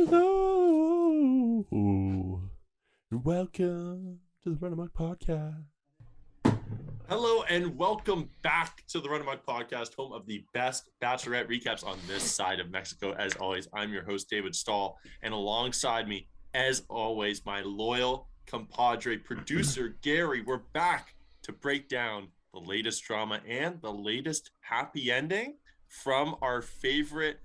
Hello, and welcome to the Run Amok Podcast. Hello and welcome back to the Run Amok Podcast, home of the best Bachelorette recaps on this side of Mexico. As always, I'm your host, David Stahl, and alongside me, as always, my loyal compadre, producer, Gary. We're back to break down the latest drama and the latest happy ending from our favorite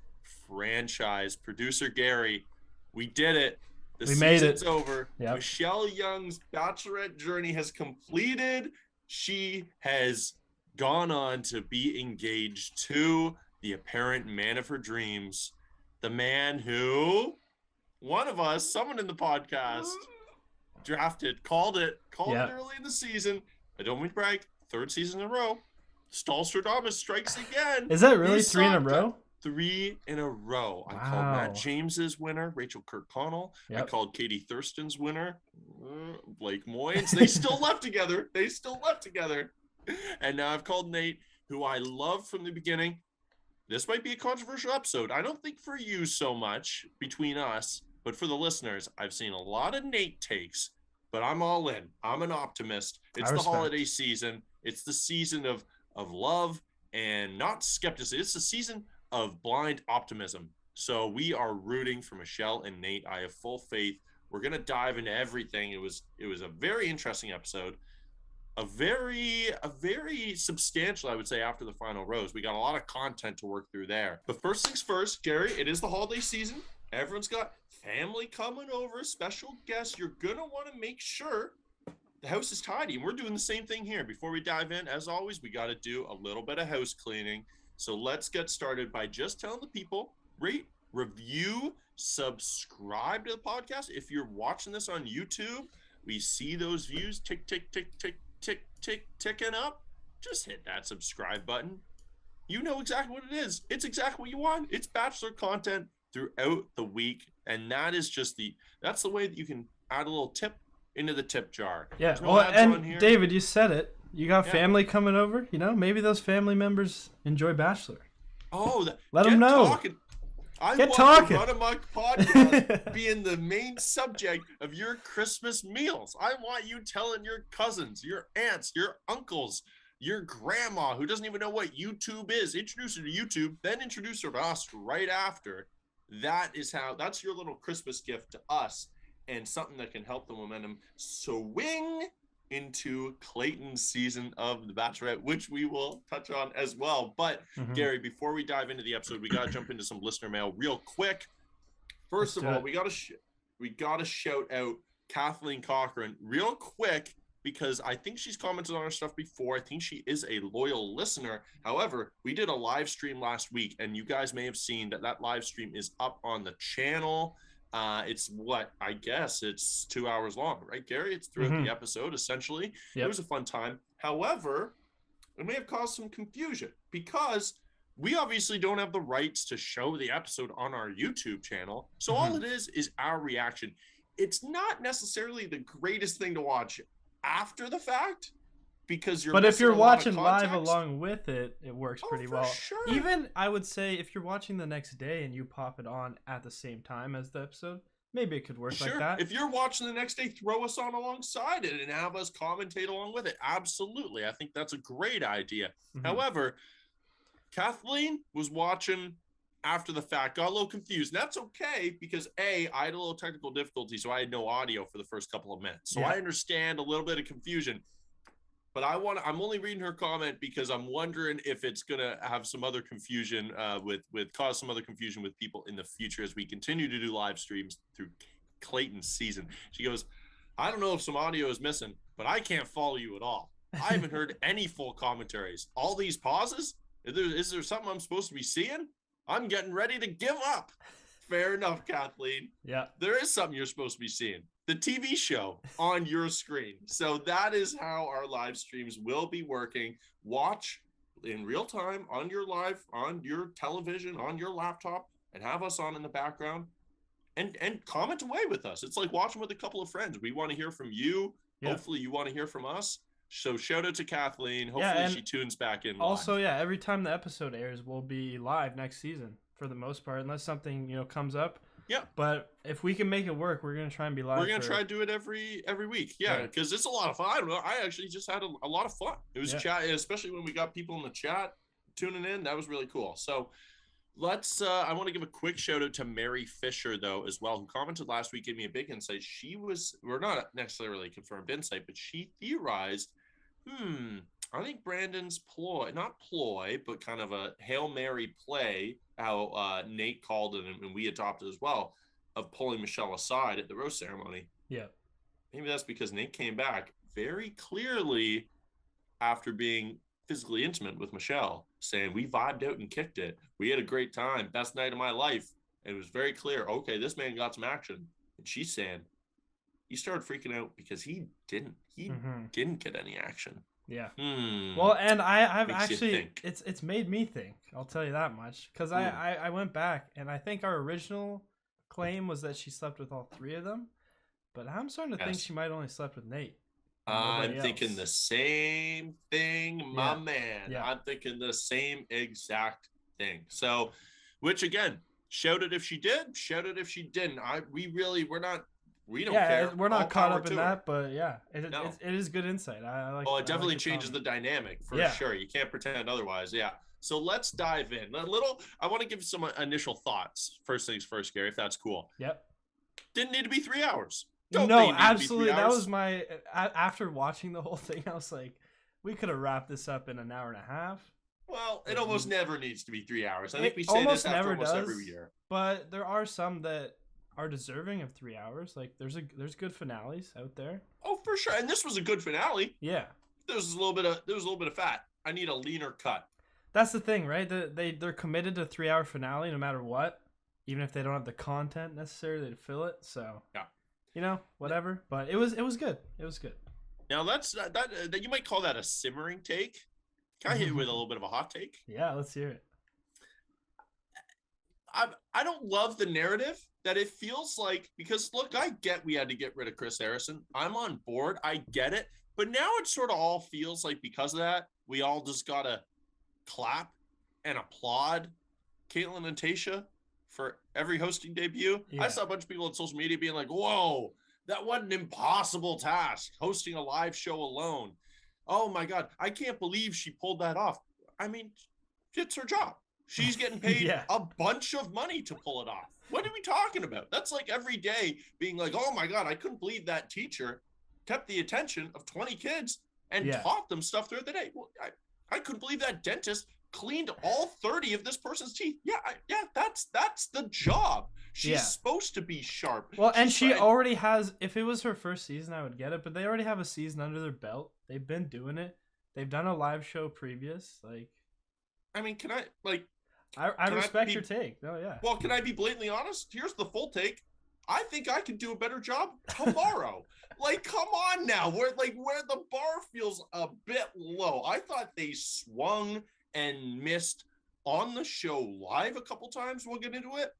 franchise. Producer Gary, we did it. We made it. Season's over. Yep. Michelle Young's Bachelorette journey has completed. She has gone on to be engaged to the apparent man of her dreams, the man who one of us, someone in the podcast, drafted, called it early in the season. I don't mean to brag, third season in a row. Stalstradamus strikes again. Is that really three in a row? 3 in a row. Wow. I called Matt James's winner, Rachel Kirkconnell. Yep. I called Katie Thurston's winner, Blake Moynes. They still left together. And now I've called Nayte, who I love from the beginning. This might be a controversial episode. I don't think for you so much between us, but for the listeners, I've seen a lot of Nayte takes, but I'm all in. I'm an optimist. It's the holiday season. It's the season of love and not skepticism. It's the season of blind optimism. So we are rooting for Michelle and Nayte. I have full faith. We're going to dive into everything. It was a very interesting episode. A very substantial, I would say, after the final rose. We got a lot of content to work through there. But first things first, Gary, it is the holiday season. Everyone's got family coming over, special guests. You're going to want to make sure the house is tidy. And we're doing the same thing here. Before we dive in, as always, we got to do a little bit of house cleaning. So let's get started by just telling the people, rate, review, subscribe to the podcast. If you're watching this on YouTube, we see those views tick, tick, tick, tick, tick, tick, ticking up. Just hit that subscribe button. You know exactly what it is. It's exactly what you want. It's Bachelor content throughout the week. And that is that's the way that you can add a little tip into the tip jar. Yeah. Well, and David, you said it. You got family coming over, maybe those family members enjoy Bachelor. Oh, let them know. Talking. I get want talking. The Run Amok Podcast being the main subject of your Christmas meals. I want you telling your cousins, your aunts, your uncles, your grandma who doesn't even know what YouTube is. Introduce her to YouTube, then introduce her to us right after. That's your little Christmas gift to us, and something that can help the momentum swing into Clayton's season of The Bachelorette, which we will touch on as well. But Gary, before we dive into the episode, we got to jump into some listener mail real quick. First of all, we got to shout out Kathleen Cochran real quick, because I think she's commented on our stuff before. I think she is a loyal listener. However, we did a live stream last week, and you guys may have seen that live stream is up on the channel. It's I guess it's 2 hours long, right, Gary? It's throughout the episode, essentially. Yep. It was a fun time. However, it may have caused some confusion because we obviously don't have the rights to show the episode on our YouTube channel. So all it is our reaction. It's not necessarily the greatest thing to watch after the fact, because if you're watching live along with it, it works pretty well. Sure. Even I would say if you're watching the next day and you pop it on at the same time as the episode, maybe it could work like that. If you're watching the next day, throw us on alongside it and have us commentate along with it. Absolutely. I think that's a great idea. However, Kathleen was watching after the fact, got a little confused. And that's okay, because I had a little technical difficulty, so I had no audio for the first couple of minutes. So I understand a little bit of confusion. But I'm only reading her comment because I'm wondering if it's going to have some other confusion cause some other confusion with people in the future as we continue to do live streams through Clayton's season. She goes, I don't know if some audio is missing, but I can't follow you at all. I haven't heard any full commentaries. All these pauses? Is there something I'm supposed to be seeing? I'm getting ready to give up. Fair enough, Kathleen. Yeah. There is something you're supposed to be seeing. The TV show on your screen. So that is how our live streams will be working. Watch in real time on your television, on your laptop, and have us on in the background and comment away with us. It's like watching with a couple of friends. We want to hear from you. Yeah. Hopefully you want to hear from us. So shout out to Kathleen. Hopefully she tunes back in. Also, live. Every time the episode airs, we'll be live next season for the most part, unless something, comes up. Yeah. But if we can make it work, we're gonna try and be live. We're gonna try to do it every week. Yeah, because it's a lot of fun. I don't know. I actually just had a lot of fun. It was chat, especially when we got people in the chat tuning in. That was really cool. So let's. I want to give a quick shout out to Mary Fisher though as well, who commented last week, gave me a big insight. We're not necessarily confirmed insight, but she theorized. I think Brandon's not ploy, but kind of a Hail Mary play, how Nayte called it and we adopted as well, of pulling Michelle aside at the rose ceremony. Yeah. Maybe that's because Nayte came back very clearly after being physically intimate with Michelle, saying, we vibed out and kicked it. We had a great time. Best night of my life. And it was very clear, okay, this man got some action. And she's saying, he started freaking out because he didn't get any action. Yeah. Well, and I've actually, it's made me think. I'll tell you that much, because I went back and I think our original claim was that she slept with all 3 of them, but I'm starting to think she might only slept with Nayte. I'm thinking the same thing, my man. Yeah. I'm thinking the same exact thing. So, which again, shout it if she did, shout it if she didn't. We don't care. We're not caught up in that, but it is good insight. I like. Well, it definitely changes the dynamic for sure. You can't pretend otherwise. Yeah. So let's dive in. I want to give some initial thoughts. First things first, Gary, if that's cool. Yep. Didn't need to be 3 hours. No, absolutely. That was my. After watching the whole thing, I was like, we could have wrapped this up in an hour and a half. Well, it almost never needs to be 3 hours. I think we say this after almost every year. But there are some that are deserving of 3 hours. Like there's good finales out there. Oh, for sure. And this was a good finale. Yeah. There was a little bit of fat. I need a leaner cut. That's the thing, right? They're committed to a 3-hour finale no matter what, even if they don't have the content necessarily to fill it. So yeah, whatever. But it was good. It was good. Now that's that you might call that a simmering take. Can I hit you with a little bit of a hot take? Yeah, let's hear it. I don't love the narrative that it feels like, because look, I get we had to get rid of Chris Harrison. I'm on board. I get it. But now it sort of all feels like because of that, we all just got to clap and applaud Caitlin and Tasha for every hosting debut. Yeah. I saw a bunch of people on social media being like, whoa, that wasn't an impossible task, hosting a live show alone. Oh my God, I can't believe she pulled that off. I mean, it's her job. She's getting paid a bunch of money to pull it off. What are we talking about? That's like every day being like, oh my God, I couldn't believe that teacher kept the attention of 20 kids and taught them stuff throughout the day. Well, I couldn't believe that dentist cleaned all 30 of this person's teeth. Yeah, that's the job. She's supposed to be sharp. Well, and she already has, if it was her first season, I would get it, but they already have a season under their belt. They've been doing it. They've done a live show previous. Like, I mean, can I respect your take. Oh, yeah. Well, can I be blatantly honest? Here's the full take. I think I could do a better job tomorrow. Like, come on now. Where the bar feels a bit low. I thought they swung and missed on the show live a couple times. We'll get into it.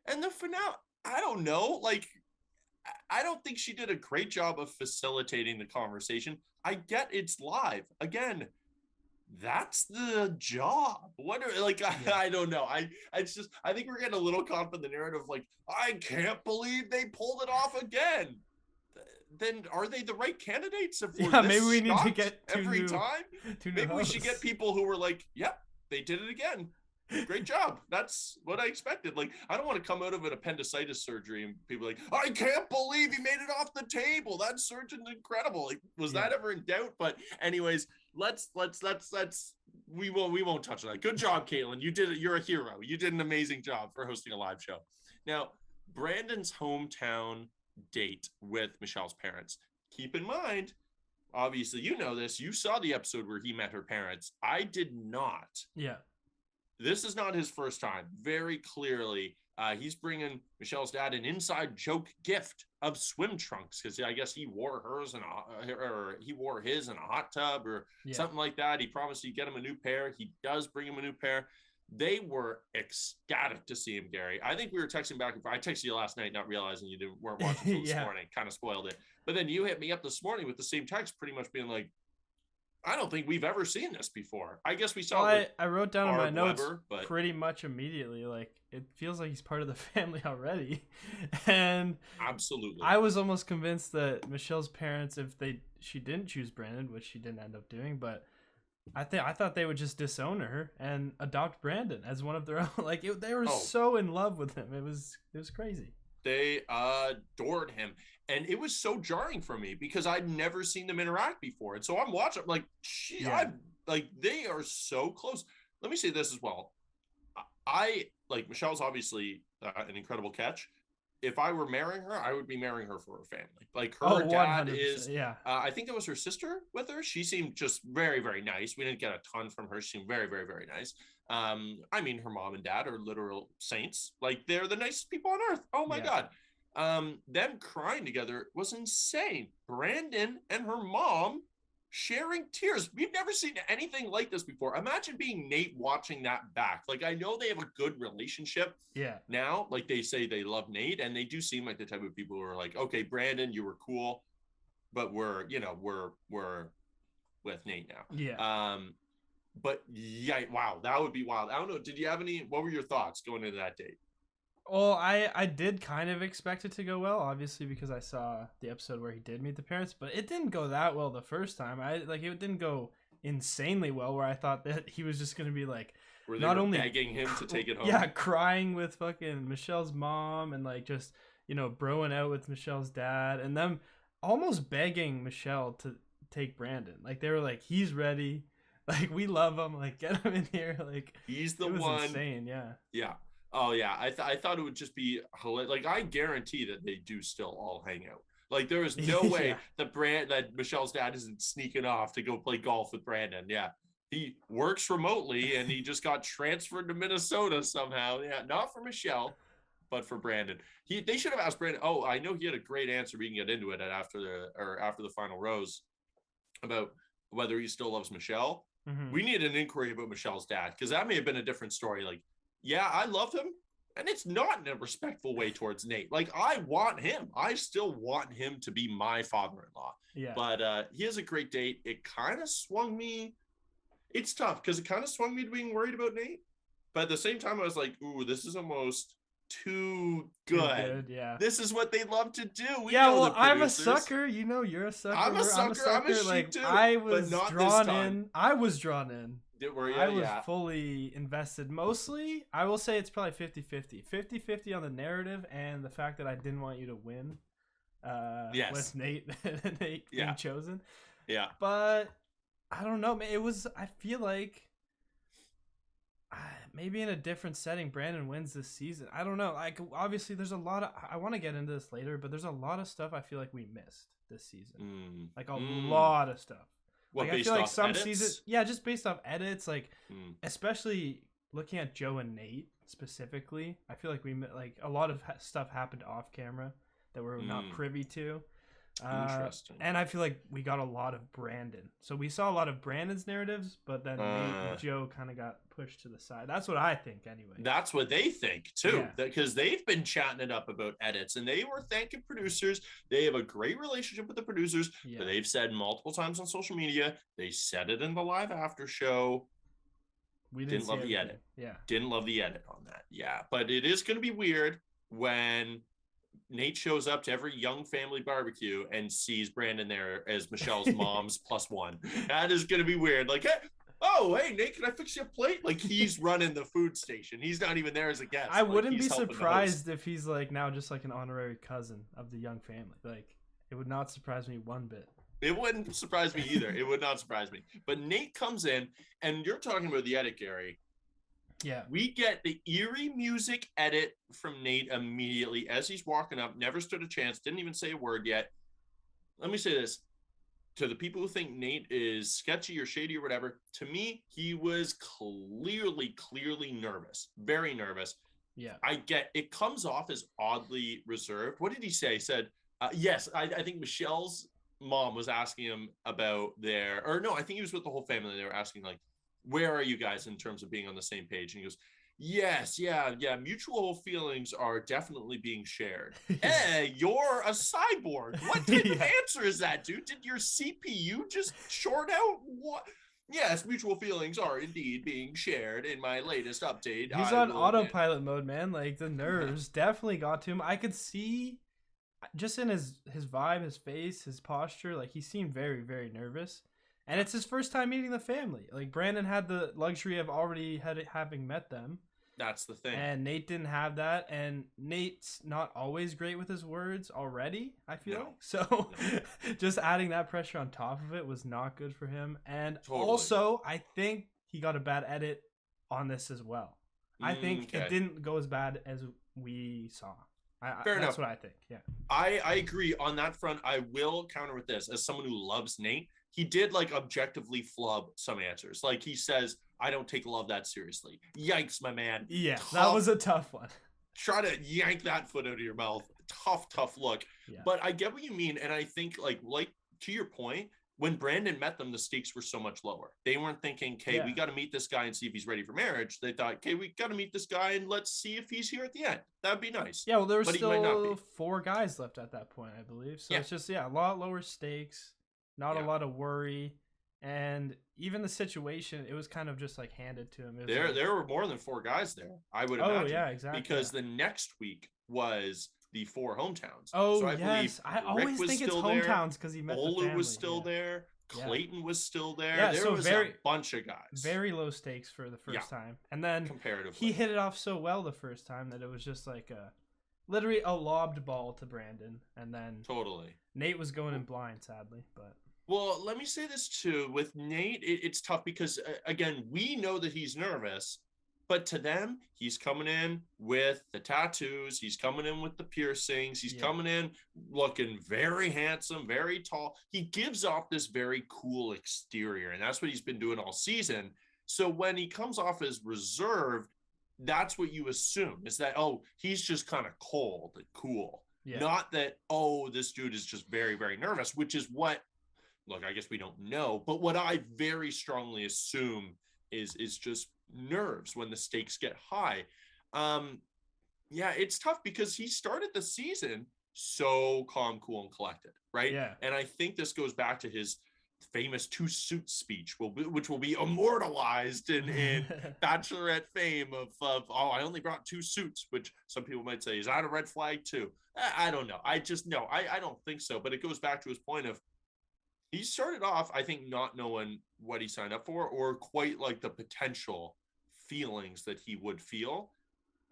And the finale, I don't know. Like, I don't think she did a great job of facilitating the conversation. I get it's live. Again, that's the job. I don't know. I think we're getting a little caught up in the narrative. Like, I can't believe they pulled it off again. Then are they the right candidates? If we're maybe we need to get every time. Maybe we should get people who were like, "Yep, they did it again. Great job." That's what I expected. Like, I don't want to come out of an appendicitis surgery and people are like, "I can't believe he made it off the table. That surgeon's incredible." Like, was that ever in doubt? But anyways, we won't touch on that. Good job, Caitlin. You did it. You're a hero. You did an amazing job for hosting a live show. Now, Brandon's hometown date with Michelle's parents. Keep in mind, obviously, you know this. You saw the episode where he met her parents. I did not. Yeah. This is not his first time. Very clearly, he's bringing Michelle's dad an inside joke gift of swim trunks, because I guess he wore his in a hot tub or something like that. He promised he'd get him a new pair. He does bring him a new pair. They were ecstatic to see him, Gary. I think we were texting back and forth. I texted you last night, not realizing you weren't watching until this morning. Kind of spoiled it. But then you hit me up this morning with the same text, pretty much being like, I don't think we've ever seen this before. I guess we saw. Well, I wrote down in my notes but pretty much immediately. Like, it feels like he's part of the family already, and absolutely, I was almost convinced that Michelle's parents, if she didn't choose Brandon, which she didn't end up doing, but I thought they would just disown her and adopt Brandon as one of their own. Like, they were so in love with him. It was crazy. They adored him. And it was so jarring for me because I'd never seen them interact before. And so I'm watching, like, they are so close. Let me say this as well. I like, Michelle's obviously an incredible catch. If I were marrying her, I would be marrying her for her family. Like, her dad is, I think that was her sister with her. She seemed just very, very nice. We didn't get a ton from her. She seemed very, very, very nice. I mean, her mom and dad are literal saints. Like, they're the nicest people on earth. Oh my God. Them crying together was insane. Brandon and her mom sharing tears. We've never seen anything like this before. Imagine being Nayte watching that back. Like, I know they have a good relationship now. Like, they say they love Nayte, and they do seem like the type of people who are like, okay, Brandon, you were cool, but we're with Nayte now. But yeah, wow, that would be wild. I don't know. Did you have what were your thoughts going into that date? Well, I did kind of expect it to go well, obviously, because I saw the episode where he did meet the parents, but it didn't go that well the first time. It didn't go insanely well, where I thought that he was just going to be like, were they only begging him to take it home? Yeah, crying with fucking Michelle's mom and like just, broing out with Michelle's dad, and them almost begging Michelle to take Brandon. Like, they were like, he's ready. Like, we love him. Like, get him in here. Like, he's the one. Insane. Yeah. Yeah. Oh yeah, I thought it would just be hilarious. Like, I guarantee that they do still all hang out. Like, there is no way that Michelle's dad isn't sneaking off to go play golf with Brandon. Yeah, he works remotely and he just got transferred to Minnesota somehow. Yeah, not for Michelle, but for Brandon. They should have asked Brandon. Oh, I know he had a great answer. We can get into it after the final rose about whether he still loves Michelle. Mm-hmm. We need an inquiry about Michelle's dad, because that may have been a different story. Like, yeah, I loved him, and it's not in a respectful way towards Nayte. Like, I want him. I still want him to be my father-in-law. Yeah. But he has a great date. It kind of swung me. It's tough because it kind of swung me to being worried about Nayte. But at the same time, I was like, ooh, this is almost too good. Yeah. This is what they love to do. I'm a sucker. You're a sucker. I'm a sucker. I'm a sheep too. I was drawn in. I was drawn in. Were you? I was fully invested. Mostly, I will say it's probably 50-50. 50-50 on the narrative and the fact that I didn't want you to win with Nayte being chosen. Yeah. But I don't know. I feel like maybe in a different setting, Brandon wins this season. I don't know. Like, obviously, there's a lot of... I want to get into this later, but there's a lot of stuff I feel like we missed this season. Like, a lot of stuff. What, like, based I feel like off some edits? seasons, just based off edits, like especially looking at Joe and Nayte specifically, I feel like a lot of stuff happened off camera that we're not privy to. Interesting. And I feel like we got a lot of Brandon, so we saw a lot of Brandon's narratives, but then Nayte and Joe kind of got pushed to the side. That's what I think, anyway. That's what they think too, because they've been chatting it up about edits, and they were thanking producers. They have a great relationship with the producers, but they've said multiple times on social media. They said it in the live after show. We didn't love the edit. Didn't love the edit on that. Yeah, but it is going to be weird when Nayte shows up to every young family barbecue and sees Brandon there as Michelle's mom's +1. That is going to be weird. Like, hey, Nayte, can I fix you a plate? Like, he's running the food station. He's not even there as a guest. I wouldn't be surprised if he's like now just like an honorary cousin of the young family. Like, it would not surprise me one bit. It wouldn't surprise me either. It would not surprise me. But Nayte comes in, and you're talking about the edit, Gary. Yeah. We get the eerie music edit from Nayte immediately as he's walking up. Never stood a chance. Didn't even say a word yet. Let me say this. To the people who think Nayte is sketchy or shady or whatever, to me, he was clearly nervous. Very nervous. Yeah. I get it comes off as oddly reserved. What did he say? He said, yes, I think Michelle's mom was asking him about I think he was with the whole family. They were asking, like, where are you guys in terms of being on the same page? And he goes, Yes, yeah. Mutual feelings are definitely being shared. Hey, you're a cyborg. What type of answer is that, dude? Did your CPU just short out? What? Yes, mutual feelings are indeed being shared in my latest update. He's on autopilot mode, man. Like, the nerves definitely got to him. I could see just in his vibe, his face, his posture, like he seemed very, very nervous. And it's his first time meeting the family. Like, Brandon had the luxury of already having met them. That's the thing. And Nayte didn't have that. And Nate's not always great with his words already, I feel like. So just adding that pressure on top of it was not good for him. And also, I think he got a bad edit on this as well. I think it didn't go as bad as we saw. Fair enough. That's what I think. Yeah. I agree on that front. I will counter with this. As someone who loves Nayte, he did like objectively flub some answers. Like he says, I don't take love that seriously. Yikes, my man. Yeah, that was a tough one. Try to yank that foot out of your mouth. Tough look. Yeah. But I get what you mean. And I think like to your point, when Brandon met them, the stakes were so much lower. They weren't thinking, okay, we got to meet this guy and see if he's ready for marriage. They thought, okay, we got to meet this guy and let's see if he's here at the end. That'd be nice. Yeah, well, there were still 4 guys left at that point, I believe. So it's just, a lot lower stakes, not a lot of worry. And even the situation, it was kind of just like handed to him. There were more than 4 guys there, I would imagine. Oh, yeah, exactly. Because the next week was the 4 hometowns. Oh, so I always think it's hometowns because he met the family. Olu was still there. Clayton was still there. Yeah, there was a bunch of guys. Very low stakes for the first time. And then comparatively, he hit it off so well the first time that it was just like literally a lobbed ball to Brandon. And then Nayte was going in blind, sadly. But well, let me say this too. With Nayte, it's tough because, again, we know that he's nervous. But to them, he's coming in with the tattoos. He's coming in with the piercings. He's coming in looking very handsome, very tall. He gives off this very cool exterior, and that's what he's been doing all season. So when he comes off as reserved, that's what you assume is that, oh, he's just kind of cold and cool. Yeah. Not that, oh, this dude is just very, very nervous, which is what, look, I guess we don't know. But what I very strongly assume is just nerves when the stakes get high. It's tough because he started the season so calm, cool, and collected, right? Yeah. And I think this goes back to his famous 2-suit speech, which will be immortalized in Bachelorette fame of I only brought 2 suits, which some people might say, is that a red flag too? I don't know. I don't think so. But it goes back to his point of, he started off, I think, not knowing what he signed up for or quite like the potential feelings that he would feel.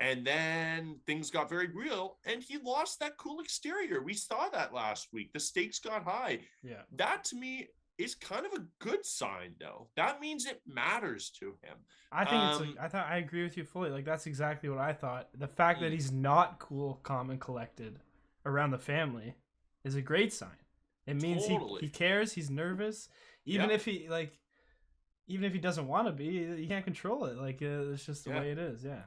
And then things got very real and he lost that cool exterior. We saw that last week. The stakes got high. Yeah. That to me is kind of a good sign though. That means it matters to him. I think I agree with you fully. Like, that's exactly what I thought. The fact that he's not cool, calm, and collected around the family is a great sign. It means he cares. He's nervous, even if he doesn't want to be. He can't control it. Like, it's just the way it is. Yeah.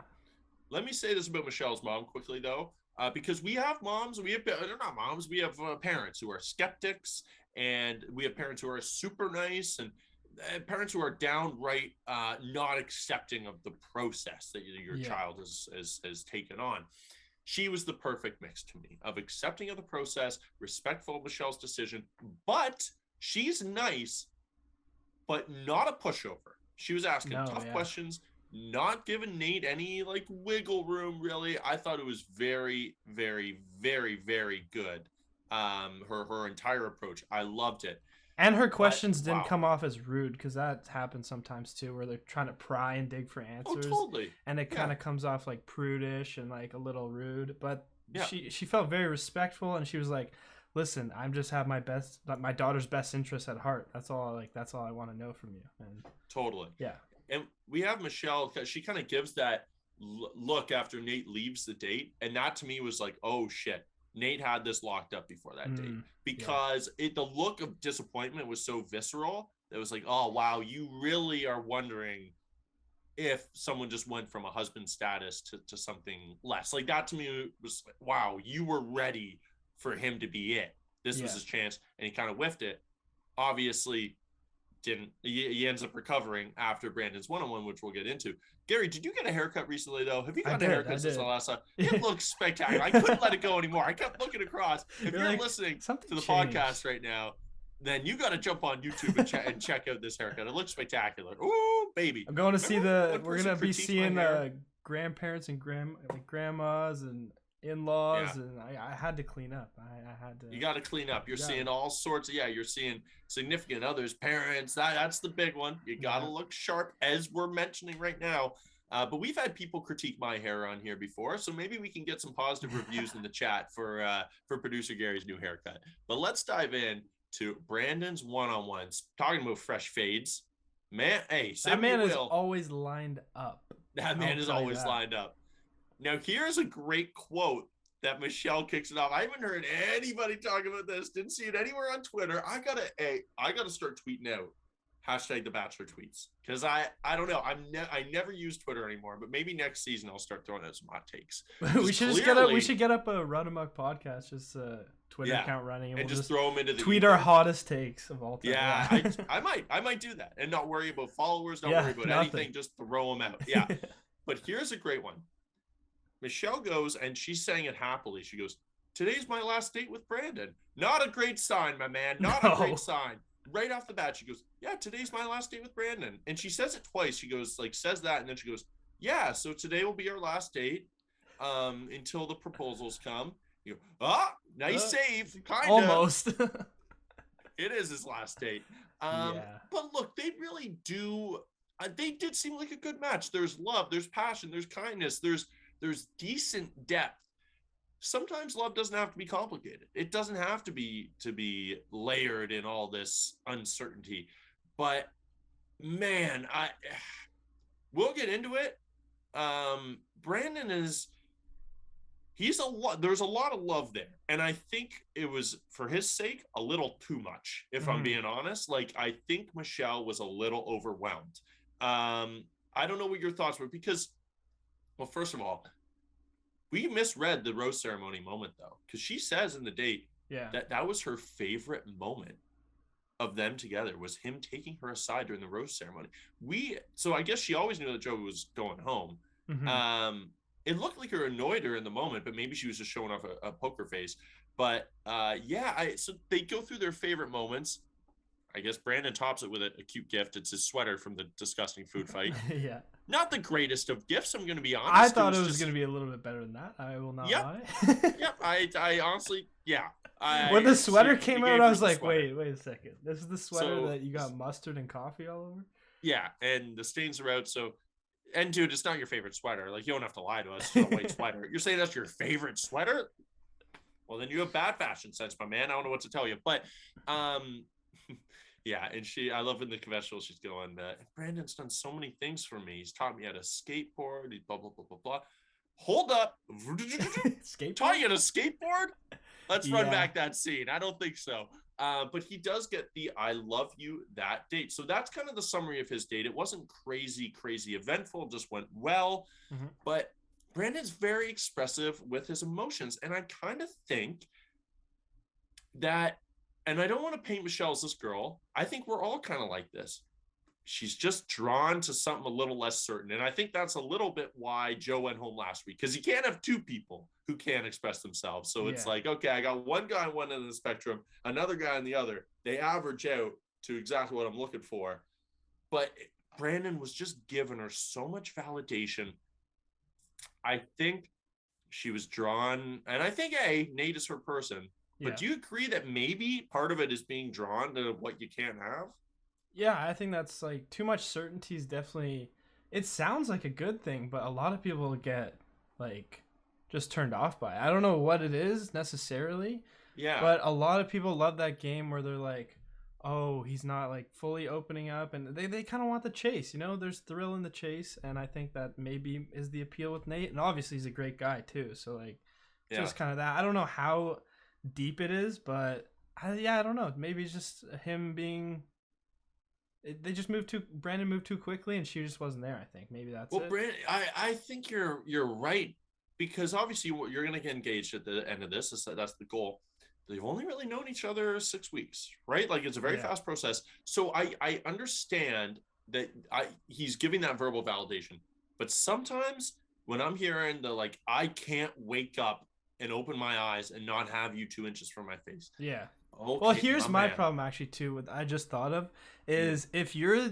Let me say this about Michelle's mom quickly, though, because we have moms. They're not moms. We have parents who are skeptics, and we have parents who are super nice, and parents who are downright not accepting of the process that your child has taken on. She was the perfect mix to me of accepting of the process, respectful of Michelle's decision, but she's nice, but not a pushover. She was asking tough questions, not giving Nayte any like wiggle room, really. I thought it was very, very, very, very good. Her entire approach. I loved it. And her questions didn't come off as rude, because that happens sometimes too, where they're trying to pry and dig for answers. Oh, totally. And it kind of comes off like prudish and like a little rude. But she felt very respectful, and she was like, "Listen, I'm just have my daughter's best interest at heart. That's all I want to know from you." And totally. Yeah. And we have Michelle. She kind of gives that look after Nayte leaves the date, and that to me was like, "Oh shit." Nayte had this locked up before that date, because the look of disappointment was so visceral. It was like, oh, wow, you really are wondering if someone just went from a husband status to something less. Like, that to me was like, wow, you were ready for him to be it. This was his chance, and he kind of whiffed it. Obviously, didn't. He ends up recovering after Brandon's one-on-one, which we'll get into. Gary, did you get a haircut recently, though? Have you gotten a haircut since the last time? It looks spectacular. I couldn't let it go anymore. I kept looking across. If you're like, listening to the podcast right now, then you got to jump on YouTube and check out this haircut. It looks spectacular. Ooh, baby. I'm going to see we're going to be seeing grandparents and grandmas and in-laws, and I had to clean up. I had to. You got to clean up. You're seeing all sorts of, you're seeing significant others, parents. That's the big one. You got to look sharp, as we're mentioning right now. But we've had people critique my hair on here before, so maybe we can get some positive reviews in the chat for producer Gary's new haircut. But let's dive in to Brandon's one-on-ones. Talking about fresh fades. Man, hey, that man is always lined up. That man is always lined up. Now, here's a great quote that Michelle kicks it off. I haven't heard anybody talk about this. Didn't see it anywhere on Twitter. I gotta start tweeting out #The Bachelor tweets, because I don't know. I never use Twitter anymore, but maybe next season I'll start throwing out some hot takes. we should get up a Run Amok podcast, just a Twitter account running, and we'll just throw them into the tweet our hottest takes of all time. Yeah, I might do that and not worry about followers, not worry about anything, just throw them out. Yeah, but here's a great one. Michelle goes, and she's saying it happily. She goes, "Today's my last date with Brandon." Not a great sign, my man. Not a great sign. Right off the bat, she goes, "Yeah, today's my last date with Brandon." And she says it twice. She goes, says that, and then she goes, "Yeah, so today will be our last date until the proposals come." You go, nice save. Kind of. Almost. It is his last date. But look, they really do. They did seem like a good match. There's love, there's passion, there's kindness, there's decent depth. Sometimes love doesn't have to be complicated. It doesn't have to be layered in all this uncertainty. But man, we'll get into it. Brandon there's a lot of love there. And I think it was, for his sake, a little too much, if I'm being honest. Like, I think Michelle was a little overwhelmed. I don't know what your thoughts were, because, well, first of all, we misread the rose ceremony moment, though, because she says in the date that was her favorite moment of them together, was him taking her aside during the rose ceremony. So I guess she always knew that Joey was going home. It looked like it annoyed her in the moment, but maybe she was just showing off a poker face. But so they go through their favorite moments. I guess Brandon tops it with a cute gift. It's his sweater from the disgusting food fight. Yeah. Not the greatest of gifts, I'm going to be honest. I thought it was going to be a little bit better than that. I will not lie. Yep. I honestly, when the sweater came out, I was like, wait a second. This is the sweater that you got mustard and coffee all over? Yeah, and the stains are out, so... And, dude, it's not your favorite sweater. Like, you don't have to lie to us. It's a white sweater. You're saying that's your favorite sweater? Well, then you have bad fashion sense, my man. I don't know what to tell you. But, yeah, and I love in the confessional, she's going, Brandon's done so many things for me. He's taught me how to skateboard. He's blah, blah, blah, blah, blah. Hold up. Taught you how to skateboard? Let's run back that scene. I don't think so. But he does get the "I love you" that date. So that's kind of the summary of his date. It wasn't crazy eventful, just went well. But Brandon's very expressive with his emotions. And I kind of think that, and I don't want to paint Michelle as this girl. I think we're all kind of like this. She's just drawn to something a little less certain. And I think that's a little bit why Joe went home last week, because you can't have two people who can't express themselves. So it's like, okay, I got one guy on one end of the spectrum, another guy on the other. They average out to exactly what I'm looking for. But Brandon was just giving her so much validation. I think she was drawn, and I think Nayte is her person. But do you agree that maybe part of it is being drawn to what you can't have? Yeah, I think that's like too much certainty is definitely, it sounds like a good thing, but a lot of people get like just turned off by it. I don't know what it is necessarily. Yeah. But a lot of people love that game where they're like, oh, he's not like fully opening up, and they kind of want the chase, you know, there's thrill in the chase. And I think that maybe is the appeal with Nayte. And obviously he's a great guy too. So like, just kind of that. I don't know how deep it is, but I don't know. Maybe it's just him being... They just Brandon moved too quickly, and she just wasn't there. I think maybe that's it. Well, Brandon, I think you're right, because obviously you're going to get engaged at the end of this. That's the goal. they've only really known each other 6 weeks, right? Like it's a very fast process. So I understand that he's giving that verbal validation, but sometimes when I'm hearing the like, I can't wake up and open my eyes and not have you 2 inches from my face. Yeah. Okay, well, here's my problem actually too. With I just thought of is if you're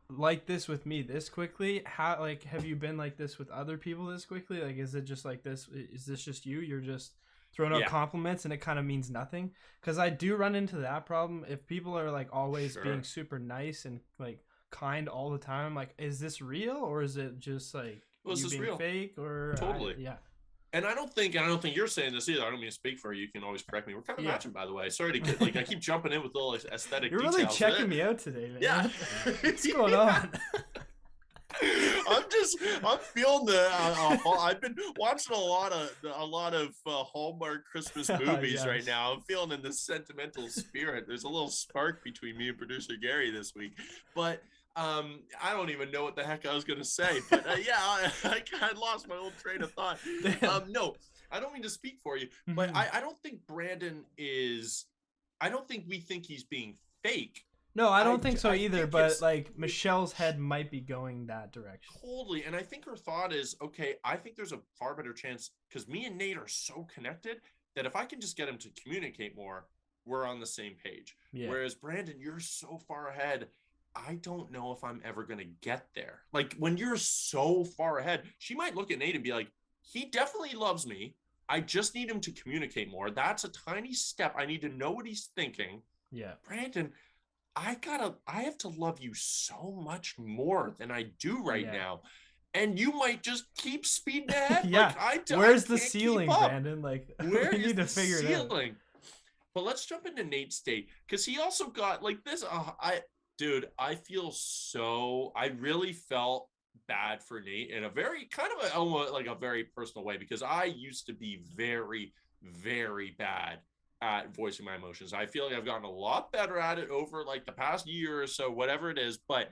like this with me this quickly, how like have you been like this with other people this quickly? Like, is it just like this? Is this just you? You're just throwing out compliments and it kind of means nothing? Because I do run into that problem. If people are like always being super nice and like kind all the time, like, is this real or is it just like you being real? Fake or totally? Yeah. And I don't think you're saying this either. I don't mean to speak for you. You can always correct me. We're kind of matching, by the way. Sorry to get like I keep jumping in with little aesthetic. You're details. Really checking me out today, man. Yeah, what's going on? I'm feeling the. I've been watching a lot of Hallmark Christmas movies right now. I'm feeling in the sentimental spirit. There's a little spark between me and producer Gary this week, but. I don't even know what the heck I was going to say, but I kind of lost my old train of thought. No, I don't mean to speak for you, but I don't think Brandon is, I don't think we think he's being fake. No, I don't think so either, but like Michelle's head might be going that direction. Totally. And I think her thought is, okay, I think there's a far better chance because me and Nayte are so connected that if I can just get him to communicate more, we're on the same page. Yeah. Whereas Brandon, you're so far ahead. I don't know if I'm ever going to get there. Like when you're so far ahead, she might look at Nayte and be like, he definitely loves me. I just need him to communicate more. That's a tiny step. I need to know what he's thinking. Yeah. Brandon, I have to love you so much more than I do right now. And you might just keep speeding ahead. Yeah. Like, where's the ceiling, Brandon? Like, where we need to figure it out. But let's jump into Nayte's date because he also got like this. Dude, I really felt bad for Nayte in a very kind of almost like a very personal way because I used to be very, very bad at voicing my emotions. I feel like I've gotten a lot better at it over like the past year or so, whatever it is. But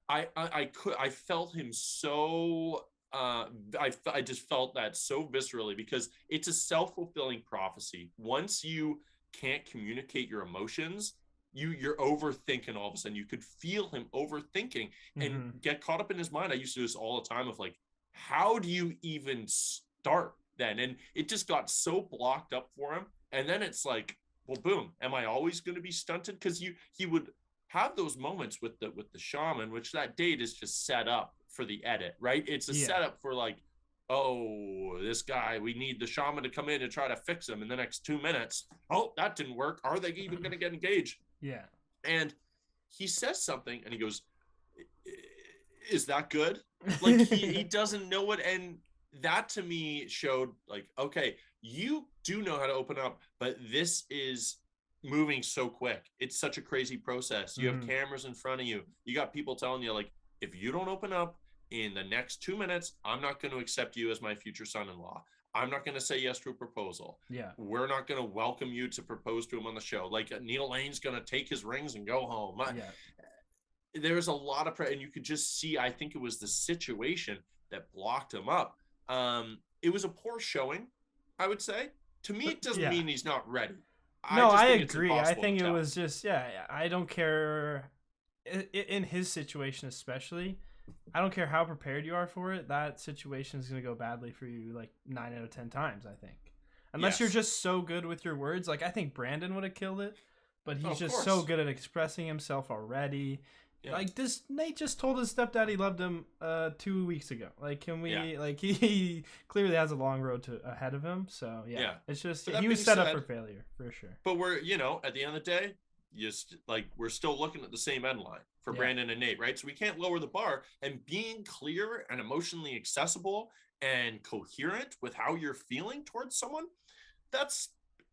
I felt him so. I just felt that so viscerally because it's a self-fulfilling prophecy. Once you can't communicate your emotions, you're overthinking all of a sudden. You could feel him overthinking and get caught up in his mind. I used to do this all the time of like, how do you even start then? And it just got so blocked up for him. And then it's like, well, boom, am I always going to be stunted? Because he would have those moments with the shaman, which that date is just set up for the edit, right? It's a setup for like, oh, this guy, we need the shaman to come in and try to fix him in the next 2 minutes. Oh, that didn't work. Are they even going to get engaged? Yeah. And he says something and he goes, is that good? Like he doesn't know it. And that to me showed like, okay, you do know how to open up, but this is moving so quick. It's such a crazy process. You have cameras in front of you. You got people telling you like, if you don't open up in the next 2 minutes, I'm not going to accept you as my future son-in-law. I'm not going to say yes to a proposal. Yeah. We're not going to welcome you to propose to him on the show. Like Neil Lane's going to take his rings and go home. There's a lot of pressure, and you could just see, I think it was the situation that blocked him up. It was a poor showing, I would say. To me, it doesn't mean he's not ready. I agree. I think it was just, I don't care. In his situation especially, I don't care how prepared you are for it. That situation is going to go badly for you like 9 out of 10 times, I think. Unless you're just so good with your words. Like, I think Brandon would have killed it, but he's just so good at expressing himself already. Yeah. Like, Nayte just told his stepdad he loved him 2 weeks ago. Like, can we, like, he clearly has a long road ahead of him. So, it's just, he was set up for failure, for sure. But we're, at the end of the day, we're still looking at the same end line for Brandon and Nayte, right? So we can't lower the bar, and being clear and emotionally accessible and coherent with how you're feeling towards someone, that's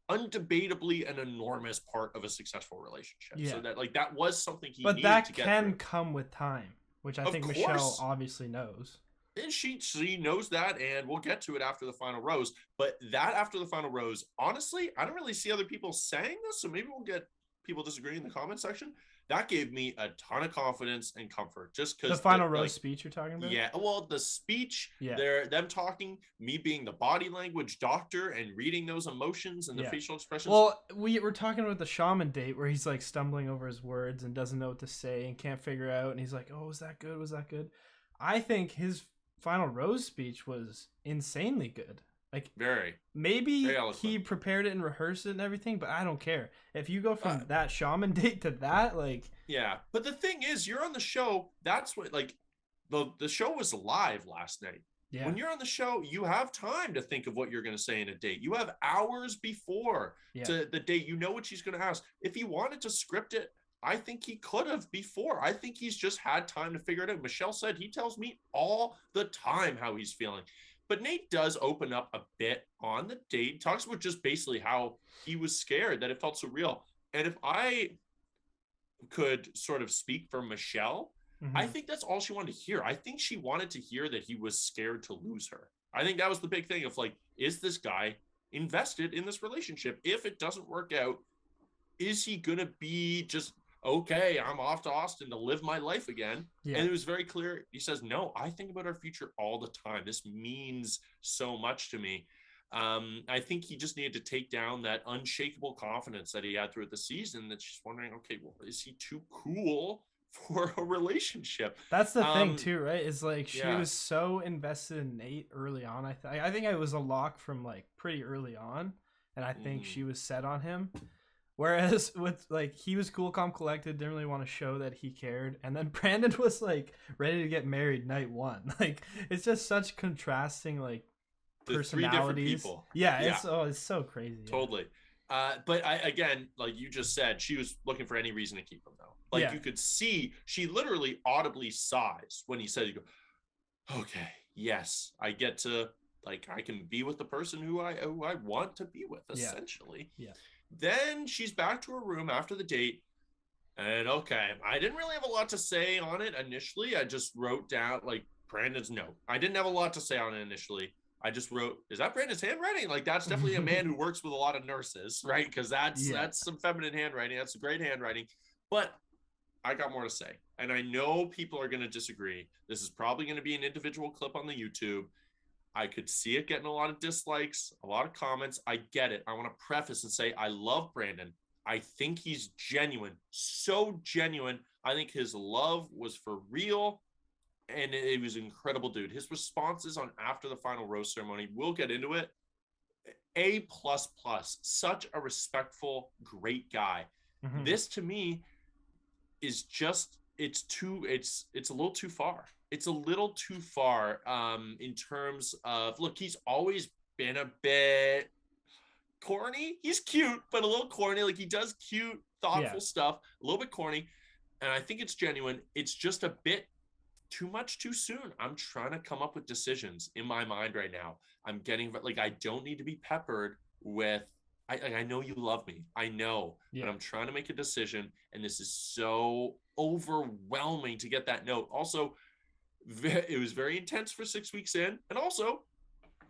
undebatably an enormous part of a successful relationship. So that was something he needed to get through. But that can come with time, which I think Michelle obviously knows. And she knows that, and we'll get to it after the final rose. But that after the final rose, honestly, I don't really see other people saying this, so maybe we'll get people disagree in the comment section. That gave me a ton of confidence and comfort. Just because the final rose speech you're talking about. Yeah, well, the speech, them talking, me being the body language doctor and reading those emotions and the facial expressions. Well, we're talking about the shaman date where he's like stumbling over his words and doesn't know what to say and can't figure out, and he's like, "Oh, was that good? Was that good?" I think his final rose speech was insanely good. Like, maybe he prepared it and rehearsed it and everything, but I don't care. If you go from that shaman date to that, like... Yeah, but the thing is, you're on the show, that's what, like, the show was live last night. Yeah. When you're on the show, you have time to think of what you're going to say in a date. You have hours before to the date. You know what she's going to ask. If he wanted to script it, I think he could have before. I think he's just had time to figure it out. Michelle said he tells me all the time how he's feeling. But Nayte does open up a bit on the date, talks about just basically how he was scared, that it felt so real. And if I could sort of speak for Michelle, I think that's all she wanted to hear. I think she wanted to hear that he was scared to lose her. I think that was the big thing of like, is this guy invested in this relationship? If it doesn't work out, is he going to be just... okay, I'm off to Austin to live my life again. Yeah. And it was very clear. He says, no, I think about our future all the time. This means so much to me. I think he just needed to take down that unshakable confidence that he had throughout the season, that she's wondering, okay, well, is he too cool for a relationship? That's the thing too, right? Is like she was so invested in Nayte early on. I think it was a lock from like pretty early on. And I think she was set on him. Whereas with like, he was cool, calm, collected, didn't really want to show that he cared, and then Brandon was like ready to get married night one. Like, it's just such contrasting like personalities. 3 different people. Yeah. It's so crazy. Totally. But again, like you just said, she was looking for any reason to keep him though. Like you could see, she literally audibly sighs when he said, "You go, okay, yes, I get to, like, I can be with the person who I want to be with, essentially." Yeah. Then she's back to her room after the date. And okay, I didn't really have a lot to say on it initially. I just wrote down like Brandon's note. I didn't have a lot to say on it initially. I just wrote, is that Brandon's handwriting? Like, that's definitely a man who works with a lot of nurses, right? Because that's some feminine handwriting. That's a great handwriting. But I got more to say. And I know people are going to disagree. This is probably going to be an individual clip on the YouTube. I could see it getting a lot of dislikes, a lot of comments. I get it. I want to preface and say I love Brandon. I think he's genuine, so genuine. I think his love was for real, and it was an incredible dude. His responses on after the final rose ceremony, we'll get into it. A++, such a respectful, great guy. Mm-hmm. This to me is just, it's a little too far. It's a little too far in terms of, look, he's always been a bit corny. He's cute, but a little corny. Like, he does cute, thoughtful stuff, a little bit corny. And I think it's genuine. It's just a bit too much too soon. I'm trying to come up with decisions in my mind right now. I'm getting, like, I don't need to be peppered with, I know you love me. I know, but I'm trying to make a decision. And this is so overwhelming to get that note. Also, it was very intense for 6 weeks in, and also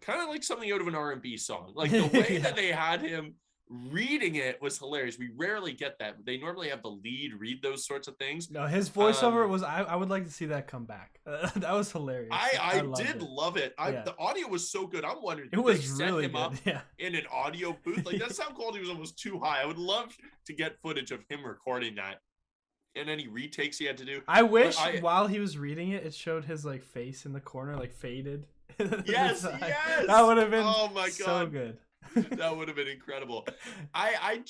kind of like something out of an R&B song. Like, the way that they had him reading it was hilarious. We rarely get that. They normally have the lead read those sorts of things. No, his voiceover was, I would like to see that come back. That was hilarious. I did love it. The audio was so good. I'm wondering, it was really good. Up in an audio booth? Like, that sound quality was almost too high. I would love to get footage of him recording that and any retakes he had to do. I wish while he was reading it, it showed his like face in the corner, like faded. Yes. That would have been so good. That would have been incredible. I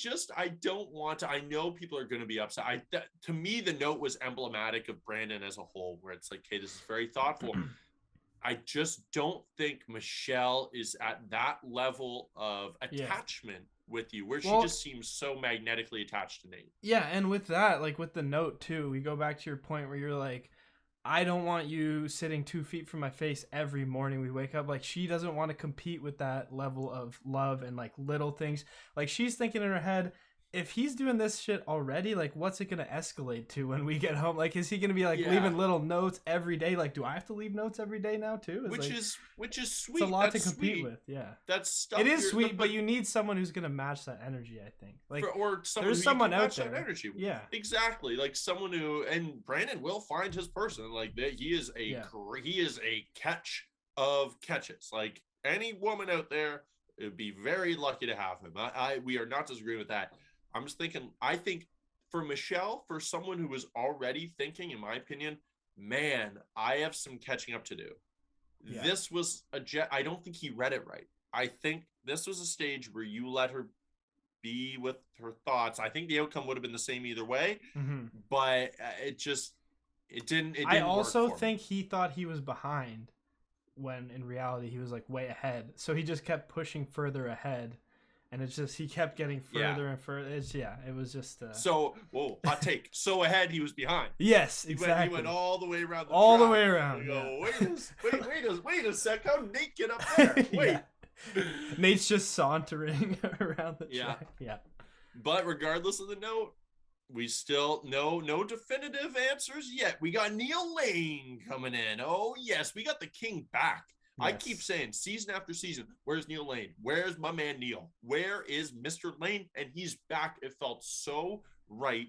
don't want to. I know people are going to be upset. To me, the note was emblematic of Brandon as a whole, where it's like, hey, this is very thoughtful. I just don't think Michelle is at that level of attachment with you, where she just seems so magnetically attached to Nayte. Yeah, and with that, like with the note too, we go back to your point where you're like, I don't want you sitting 2 feet from my face every morning we wake up. Like, she doesn't want to compete with that level of love and like little things. Like, she's thinking in her head, if he's doing this shit already, like, what's it gonna escalate to when we get home? Like, is he gonna be like leaving little notes every day? Like, do I have to leave notes every day now too? Which is sweet. It's a lot to compete with. Yeah, that's stuff. It is sweet, but you need someone who's gonna match that energy. I think. Like, or someone there's who someone you can out match there. That energy. Yeah, exactly. Like someone who, and Brandon will find his person. Like he is a catch of catches. Like any woman out there would be very lucky to have him. We are not disagreeing with that. I'm just thinking, I think for Michelle, for someone who was already thinking, in my opinion, man, I have some catching up to do. Yeah. This was I don't think he read it right. I think this was a stage where you let her be with her thoughts. I think the outcome would have been the same either way, but it didn't I also think he thought he was behind when in reality he was like way ahead. So he just kept pushing further ahead. And it's just, he kept getting further and further. It was just... hot take. So ahead, he was behind. Yes, exactly. He went all the way around the way around. Go, wait a sec. How did Nayte get up there? Wait. Nayte's just sauntering around the track. Yeah. But regardless of the note, we still no definitive answers yet. We got Neil Lane coming in. Oh, yes. We got the king back. Yes. I keep saying season after season, where's Neil Lane? Where's my man Neil? Where is Mr. Lane? And he's back. It felt so right.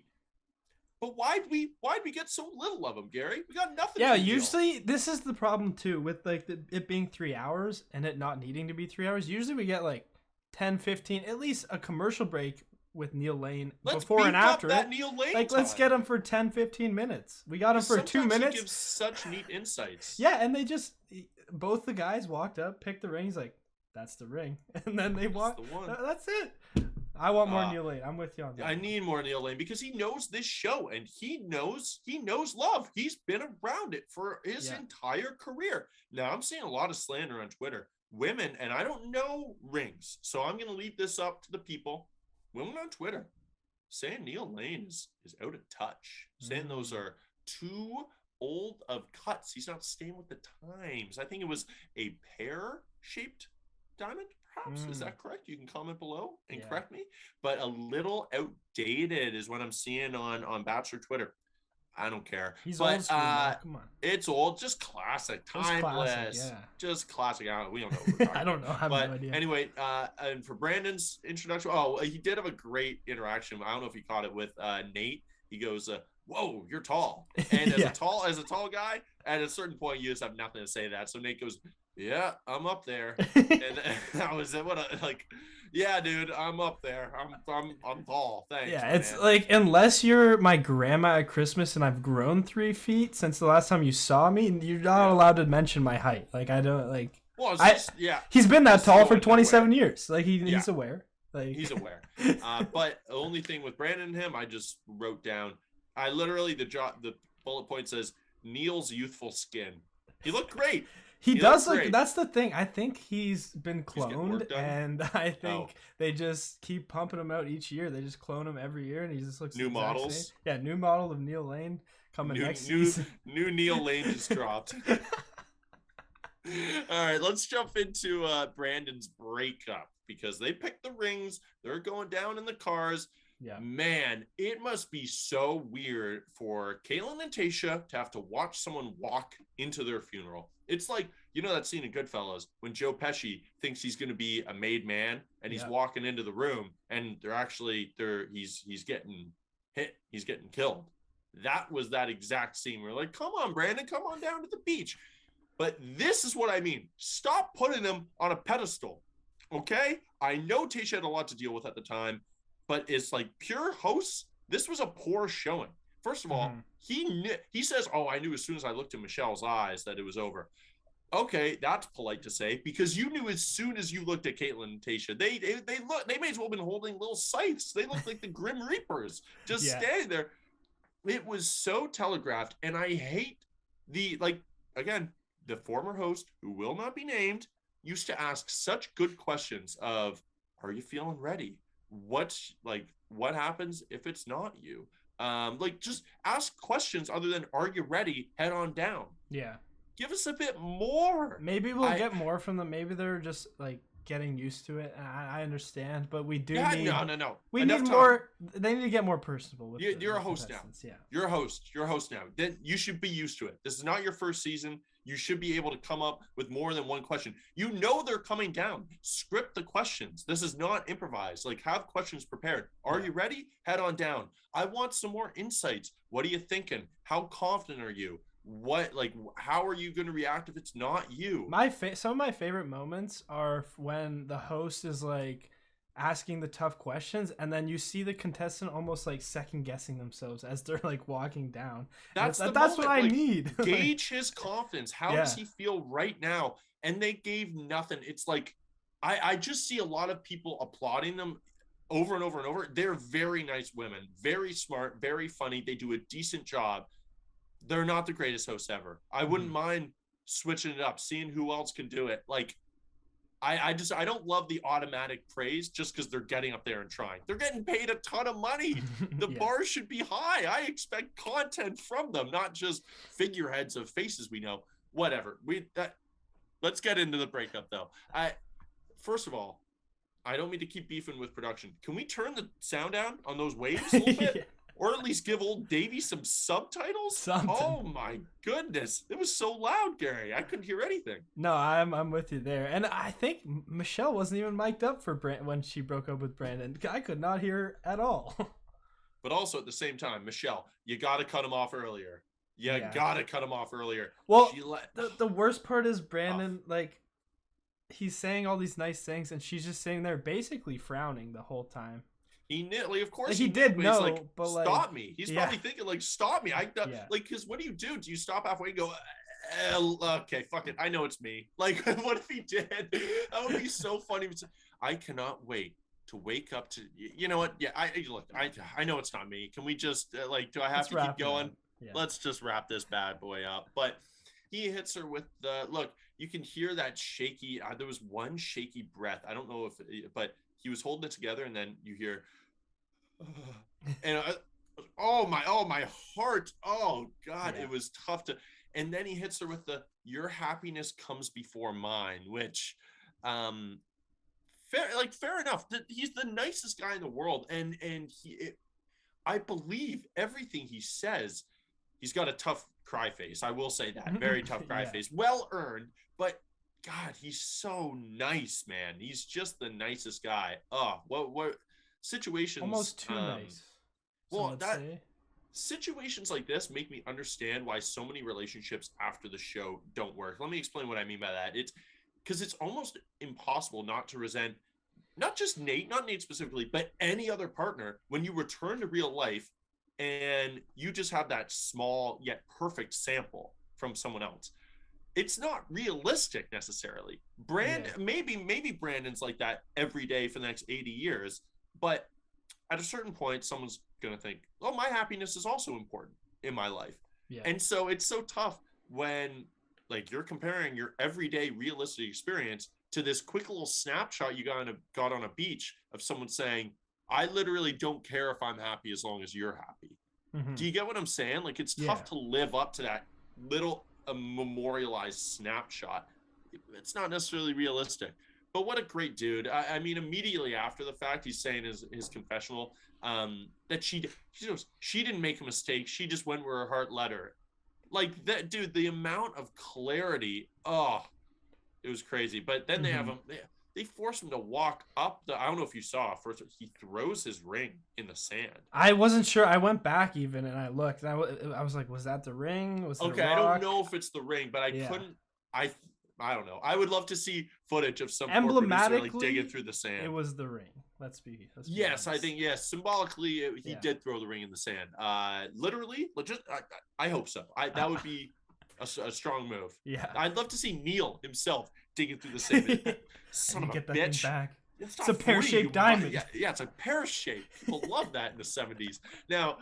But why'd we get so little of him, Gary? We got nothing. Yeah, usually this is the problem too with like it being 3 hours and it not needing to be 3 hours. Usually we get like 10, 15, at least a commercial break with Neil Lane before and after it. Neil Lane let's get him for 10, 15 minutes. We got him for 2 minutes. He gives such neat insights. Yeah, and they just both the guys walked up, picked the ring. He's like, "That's the ring," and then they walked. That's it. I want more Neil Lane. I'm with you on that. I need more Neil Lane because he knows this show and he knows love. He's been around it for his entire career. Now I'm seeing a lot of slander on Twitter. Women, and I don't know rings, so I'm going to leave this up to the people. Women on Twitter saying Neil Lane is out of touch, saying those are too old of cuts. He's not staying with the times. I think it was a pear-shaped diamond, perhaps. Is that correct? You can comment below and correct me. But a little outdated is what I'm seeing on Bachelor Twitter. I don't care. He's old school, come on. It's old, just classic, timeless, just classic. We don't know what we're talking I don't know. I have no idea. Anyway, and for Brandon's introduction, he did have a great interaction. I don't know if he caught it with Nayte. He goes, "Whoa, you're tall," and as a tall guy, at a certain point, you just have nothing to say to that. So Nayte goes, "Yeah, I'm up there," and that was it. Yeah, dude, I'm up there. I'm tall. Thanks. Yeah, it's like unless you're my grandma at Christmas and I've grown 3 feet since the last time you saw me, you're not allowed to mention my height. Like I don't like. Well, he's been that tall for 27 years. Like he's aware. Like he's aware. But the only thing with Brandon and him, I just wrote down. I literally the bullet point says Neil's youthful skin. He looked great. He does look. That's the thing. I think he's been cloned, and I think they just keep pumping him out each year. They just clone him every year, and he just looks new models. Same. Yeah, new model of Neil Lane coming next season. New Neil Lane just dropped. All right, let's jump into Brandon's breakup because they picked the rings. They're going down in the cars. Yeah, man, it must be so weird for Caitlin and Tayshia to have to watch someone walk into their funeral. It's like, you know that scene in Goodfellas when Joe Pesci thinks he's going to be a made man and he's walking into the room and he's getting hit, he's getting killed. That was that exact scene. We're like, come on, Brandon, come on down to the beach. But this is what I mean. Stop putting him on a pedestal, okay? I know Tayshia had a lot to deal with at the time, but it's like pure hosts. This was a poor showing. First of all, he says, "Oh, I knew as soon as I looked in Michelle's eyes that it was over." Okay, that's polite to say because you knew as soon as you looked at Caitlin and Tayshia. They may as well have been holding little scythes. They looked like the Grim Reapers just standing there. It was so telegraphed, and I hate the former host who will not be named used to ask such good questions of, "Are you feeling ready? What happens if it's not you?" Just ask questions other than "Are you ready?" Head on down. Yeah. Give us a bit more. Maybe we'll get more from them. Maybe they're just like getting used to it. And I understand, but we do need. No. We need more. They need to get more personable. With you're a host now. Yeah. You're a host. You're a host now. Then you should be used to it. This is not your first season. You should be able to come up with more than one question. You know they're coming down. Script the questions. This is not improvised. Like, have questions prepared. Are you ready? Head on down. I want some more insights. What are you thinking? How confident are you? How are you going to react if it's not you? Some of my favorite moments are when the host is like asking the tough questions, and then you see the contestant almost like second guessing themselves as they're like walking down. That's what I need. Gauge his confidence. How does he feel right now? And they gave nothing. It's like I just see a lot of people applauding them over and over and over. They're very nice women, very smart, very funny. They do a decent job. They're not the greatest hosts ever. I wouldn't mind switching it up, seeing who else can do it. Like, I don't love the automatic praise just because they're getting up there and trying. They're getting paid a ton of money. The bar should be high. I expect content from them, not just figureheads of faces we know. Whatever. Let's get into the breakup though. First of all, I don't mean to keep beefing with production. Can we turn the sound down on those waves a little bit? Or at least give old Davey some subtitles? Something. Oh my goodness. It was so loud, Gary. I couldn't hear anything. No, I'm with you there. And I think Michelle wasn't even mic'd up for when she broke up with Brandon. I could not hear her at all. But also at the same time, Michelle, you got to cut him off earlier. You got to cut him off earlier. Well, the worst part is Brandon, like, he's saying all these nice things, and she's just sitting there basically frowning the whole time. Of course he did know, like, but stop me. He's probably thinking like, stop me. Like, because what do? Do you stop halfway and go, okay, fuck it. I know it's me. Like, what if he did? That would be so funny. I cannot wait to wake up to, you know what? Yeah, I know it's not me. Can we just do I have to keep going? Yeah. Let's just wrap this bad boy up. But he hits her with look, you can hear that shaky, there was one shaky breath. I don't know but he was holding it together, and then you hear, and oh my heart, oh God, it was tough to. And then he hits her with your happiness comes before mine, which, fair enough. He's the nicest guy in the world, and I believe everything he says. He's got a tough cry face. I will say that, very tough cry face, well earned, but. God, he's so nice, man. He's just the nicest guy. Oh, what situations? Almost too nice. Well, situations like this make me understand why so many relationships after the show don't work. Let me explain what I mean by that. It's because it's almost impossible not to resent not just Nayte, not Nayte specifically, but any other partner when you return to real life and you just have that small yet perfect sample from someone else. It's not realistic necessarily. Maybe Brandon's like that every day for the next 80 years, but at a certain point, someone's gonna think, "Oh, my happiness is also important in my life." Yeah. And so it's so tough when like you're comparing your everyday realistic experience to this quick little snapshot you got on a beach of someone saying, "I literally don't care if I'm happy as long as you're happy." Mm-hmm. Do you get what I'm saying? Like, it's tough to live up to that little a memorialized snapshot. It's not necessarily realistic, but what a great dude. I mean, immediately after the fact, he's saying his confessional that she didn't make a mistake. She just went where her heart led her. Like that, dude. The amount of clarity. Oh, it was crazy. But then they have him. They force him to walk up I don't know if you saw first. He throws his ring in the sand. I wasn't sure. I went back even and I looked. And I was like, was that the ring? Was it okay? A rock? I don't know if it's the ring, but I couldn't. I don't know. I would love to see footage of some emblematically like digging through the sand. It was the ring. Let's be yes, honest. I think yes. Symbolically, he did throw the ring in the sand. Literally, legit. I hope so. That would be a strong move. Yeah, I'd love to see Neil himself digging through the sand. Son of a get that bitch. Thing back. It's a pear-shaped diamond. Yeah, it's a pear-shaped. People love that in the 70s. Now,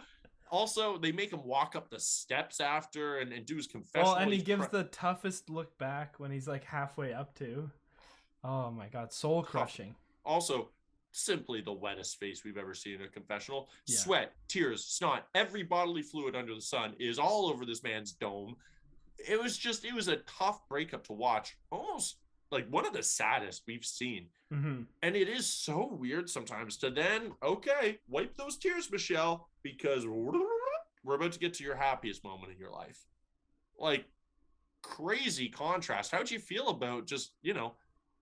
also, they make him walk up the steps after and do his confession. Well, and he gives the toughest look back when he's like halfway up to. Oh my God, soul crushing. Also, simply the wettest face we've ever seen in a confessional. Yeah. Sweat, tears, snot, every bodily fluid under the sun is all over this man's dome. It was a tough breakup to watch. Almost like one of the saddest we've seen. Mm-hmm. And it is so weird sometimes to then, okay, wipe those tears, Michelle, because we're about to get to your happiest moment in your life. Like, crazy contrast. How'd you feel about just,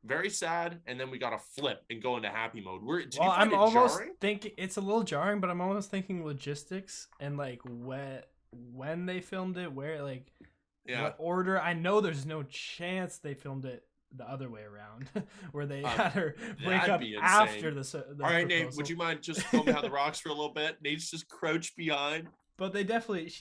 very sad, and then we got to flip and go into happy mode? Did you find I'm it almost jarring? thinking it's a little jarring, but I'm almost thinking logistics and like when they filmed it, where like what order. I know there's no chance they filmed it the other way around, where they had her break up after the All right, proposal. Nate, would you mind just going behind the rocks for a little bit? Nate's just crouched behind. But they definitely,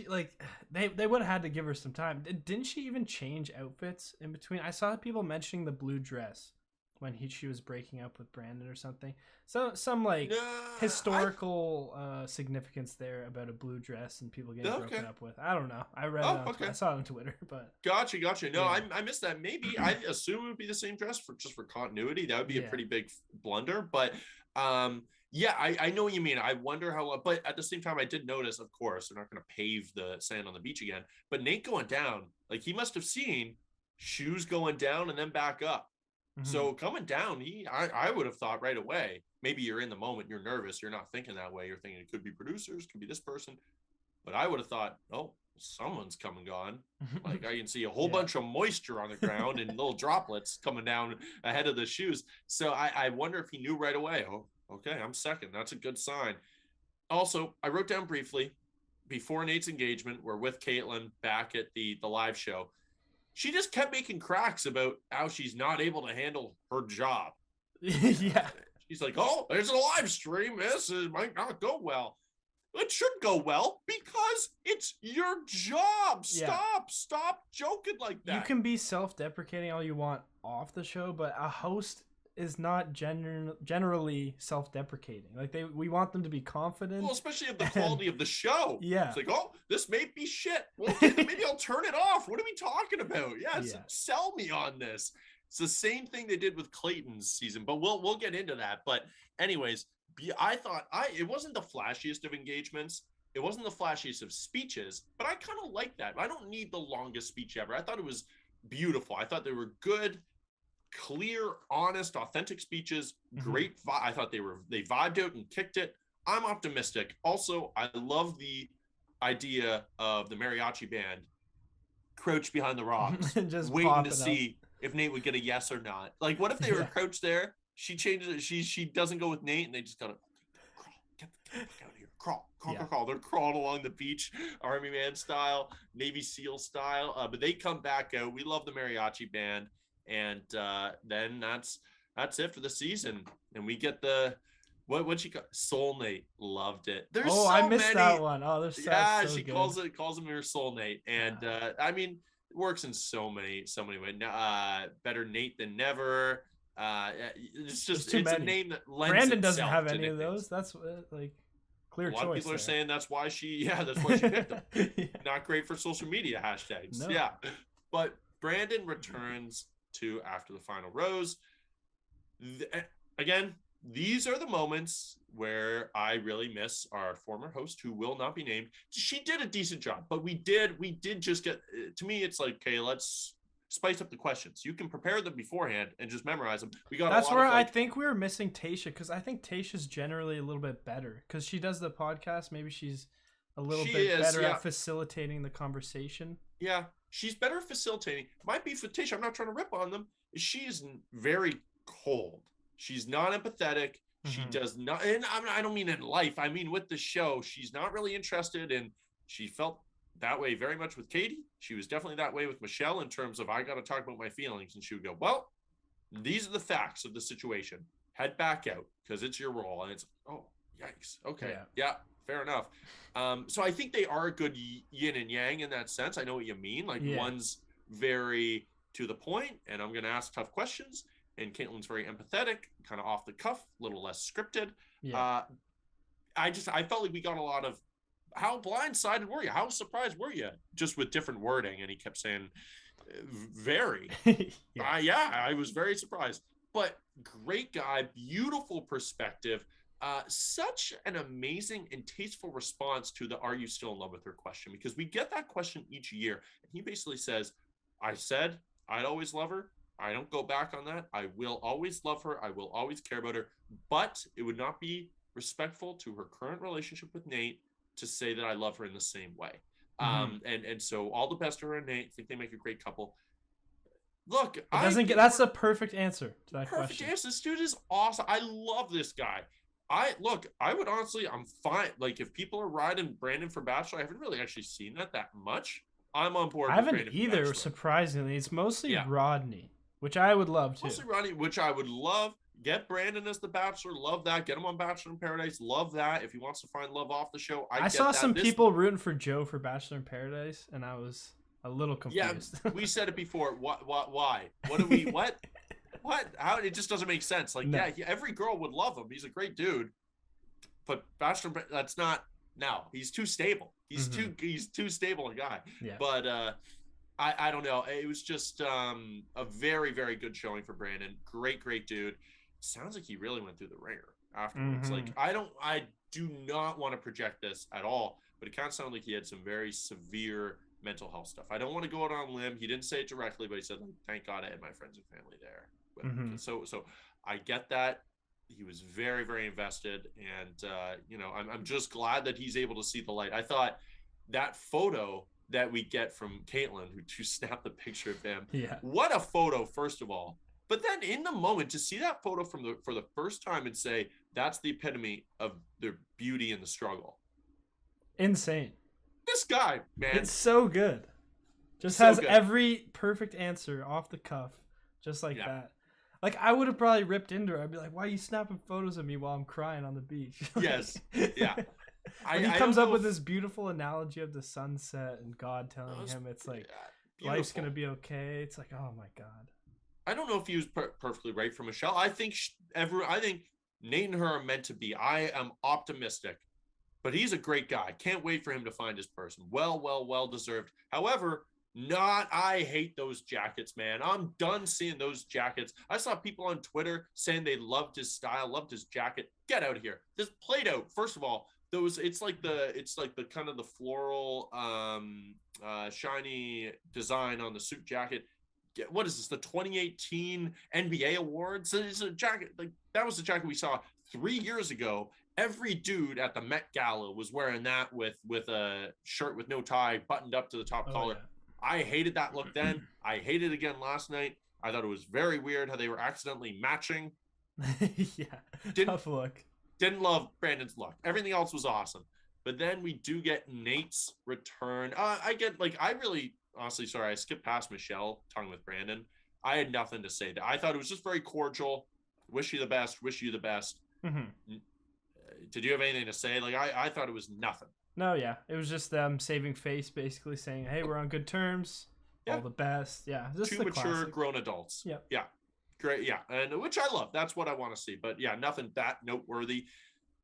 they would have had to give her some time. Didn't she even change outfits in between? I saw people mentioning the blue dress when she was breaking up with Brandon or something. So some historical significance there about a blue dress and people getting broken up with. I don't know. I read it I saw it on Twitter, but gotcha. No, yeah. I missed that. Maybe I assume it would be the same dress for continuity. That would be a pretty big blunder, but yeah, I know what you mean. I wonder how, but at the same time, I did notice, of course, they're not going to pave the sand on the beach again, but Nate going down, like he must have seen shoes going down and then back up. Mm-hmm. So coming down, I would have thought right away, maybe you're in the moment, you're nervous, you're not thinking that way. You're thinking it could be producers, could be this person. But I would have thought, oh, someone's come and gone. Like I can see a whole bunch of moisture on the ground and little droplets coming down ahead of the shoes. So I wonder if he knew right away. Oh, okay, I'm second. That's a good sign. Also, I wrote down briefly, before Nate's engagement, we're with Caitlin back at the live show. She just kept making cracks about how she's not able to handle her job. Yeah. She's like, oh, there's a live stream. This might not go well. It should go well because it's your job. Stop joking like that. You can be self-deprecating all you want off the show, but a host is not generally self-deprecating. Like we want them to be confident. Well, especially of the quality of the show. Yeah. It's like, oh, this may be shit. Well, okay, maybe I'll turn it off. What are we talking about? Sell me on this. It's the same thing they did with Clayton's season, but we'll get into that. But anyways, I thought it wasn't the flashiest of engagements. It wasn't the flashiest of speeches, but I kind of like that. I don't need the longest speech ever. I thought it was beautiful. I thought they were good, clear, honest, authentic speeches. Great. I thought they vibed out and kicked it. I'm optimistic. Also, I love the idea of the mariachi band crouched behind the rocks, just waiting to see if Nate would get a yes or not. Like, what if they were crouched there? She changes it. She doesn't go with Nate, and they just gotta crawl. Get out of here. Crawl. They're crawling along the beach, Army Man style, Navy SEAL style. But they come back out. We love the mariachi band, and then that's it for the season. And we get the what she call Soul-Naytes. Loved it. There's I missed that one. Oh, there's she good. calls him her Soul-Naytes, and I mean, it works in so many ways. Better Nate than never. It's just it's many. A name that lends Brandon doesn't have any of those. That's like clear choice. A lot of people are saying that's why she picked them. Not great for social media hashtags. No. Yeah, but Brandon returns to after the final rose. Again, these are the moments where I really miss our former host, who will not be named. She did a decent job, but we did just get. To me, it's like, okay, let's spice up the questions. You can prepare them beforehand and just memorize them. That's where I think we were missing Tayshia, because I think Tayshia's generally a little bit better because she does the podcast. Maybe she's a little bit better at facilitating the conversation. Yeah, she's better at facilitating. Might be for Tayshia. I'm not trying to rip on them. She's very cold. She's not empathetic. She does not, and I don't mean in life. I mean with the show. She's not really interested, and she felt that way very much with Katie. She was definitely that way with Michelle in terms of, I got to talk about my feelings. And she would go, well, these are the facts of the situation. Head back out because it's your role. And it's, oh, yikes. Okay. Yeah, fair enough. So I think they are a good yin and yang in that sense. I know what you mean. Like one's very to the point, and I'm going to ask tough questions. And Caitlin's very empathetic, kind of off the cuff, a little less scripted. Yeah. I felt like we got a lot of, how blindsided were you? How surprised were you? Just with different wording. And he kept saying, very. I was very surprised. But great guy, beautiful perspective. Such an amazing and tasteful response to the "Are you still in love with her?" question, because we get that question each year. And he basically says, I said I'd always love her. I don't go back on that. I will always love her. I will always care about her. But it would not be respectful to her current relationship with Nayte to say that I love her in the same way. And so all the best to her and Nayte. I think they make a great couple. Look, that's a perfect answer to that question. Perfect answer. This dude is awesome. I love this guy. I would honestly, I'm fine. Like, if people are riding Brandon for Bachelor, I haven't really actually seen that much. I'm on board. I haven't either, surprisingly. It's mostly Rodney, which I would love too. Mostly Rodney, which I would love. Get Brandon as the Bachelor. Love that. Get him on Bachelor in Paradise. Love that. If he wants to find love off the show, I saw some people rooting for Joe for Bachelor in Paradise, and I was a little confused. Yeah, we said it before. What? Why? What do we? What? What? How? It just doesn't make sense. Like, no. Yeah, every girl would love him. He's a great dude. But Bachelor, that's not. No, he's too stable. He's too stable a guy. Yeah. But I don't know. It was just a very, very good showing for Brandon. Great dude. Sounds like he really went through the ringer afterwards. Like, I do not want to project this at all, but it kind of sounded like he had some very severe mental health stuff. I don't want to go out on a limb. He didn't say it directly, but he said, like, thank God I had my friends and family there. So I get that. He was very, very invested, and I'm just glad that he's able to see the light. I thought that photo that we get from Caitlin, who snapped the picture of him. Yeah. What a photo, first of all. But then in the moment, to see that photo for the first time and say that's the epitome of the beauty and the struggle. Insane. This guy, man. It's so good. Just so has good. Every perfect answer off the cuff, just like that. Like, I would have probably ripped into her. I'd be like, why are you snapping photos of me while I'm crying on the beach? Yes. Yeah. When he comes up with this beautiful analogy of the sunset and God telling him it's like, life's going to be okay. It's like, oh my God. I don't know if he was perfectly right for Michelle. I think Nayte and her are meant to be. I am optimistic, but he's a great guy. Can't wait for him to find his person. Well deserved. However, I hate those jackets, man. I'm done seeing those jackets. I saw people on Twitter saying they loved his style, loved his jacket. Get out of here. This played out. First of all, it's like the kind of the floral shiny design on the suit jacket. What is this? The 2018 NBA Awards? It's a jacket. Like, that was the jacket we saw 3 years ago. Every dude at the Met Gala was wearing that with a shirt with no tie, buttoned up to the top collar. Yeah. I hated that look then. I hated it again last night. I thought it was very weird how they were accidentally matching. Tough look. Didn't love Brandon's look. Everything else was awesome. But then we do get Nayte's return. Honestly, sorry, I skipped past Michelle talking with Brandon. I had nothing to say. I thought it was just very cordial. Wish you the best. Did you have anything to say? Like, I thought it was nothing. No, yeah. It was just them saving face, basically saying, hey, we're on good terms. Yeah. All the best. Yeah. Just two mature classic. Grown adults. Yep. Yeah. Great. Yeah. And which I love. That's what I want to see. But yeah, nothing that noteworthy.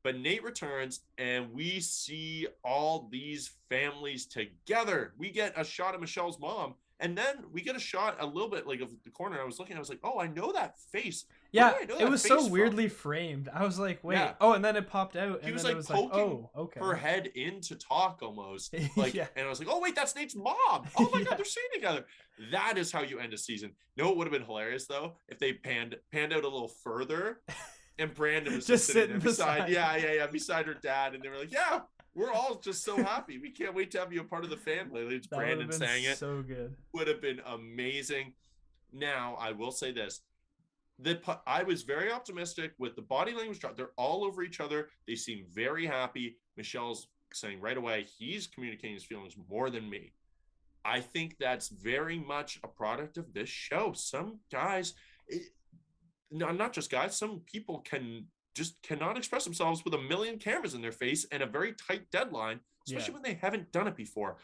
But Nayte returns, and we see all these families together. We get a shot of Michelle's mom, and then we get a shot a little bit like of the corner. I was like, oh, I know that face. Yeah, it was so weirdly framed. I was like, wait. Yeah. Oh, and then it popped out. He was like poking her head in to talk almost. Like, yeah. And I was like, oh, wait, that's Nate's mom. Oh my God, they're sitting together. That is how you end a season. You know what would have been hilarious, though? If they panned out a little further. And Brandon was just sitting beside beside her dad, and they were like, "Yeah, we're all just so happy. We can't wait to have you a part of the family." It's Brandon saying it. So good. Would have been amazing. Now, I will say this: I was very optimistic with the body language. They're all over each other. They seem very happy. Michelle's saying right away he's communicating his feelings more than me. I think that's very much a product of this show. Some guys. No, not just guys. Some people cannot express themselves with a million cameras in their face and a very tight deadline, especially when they haven't done it before.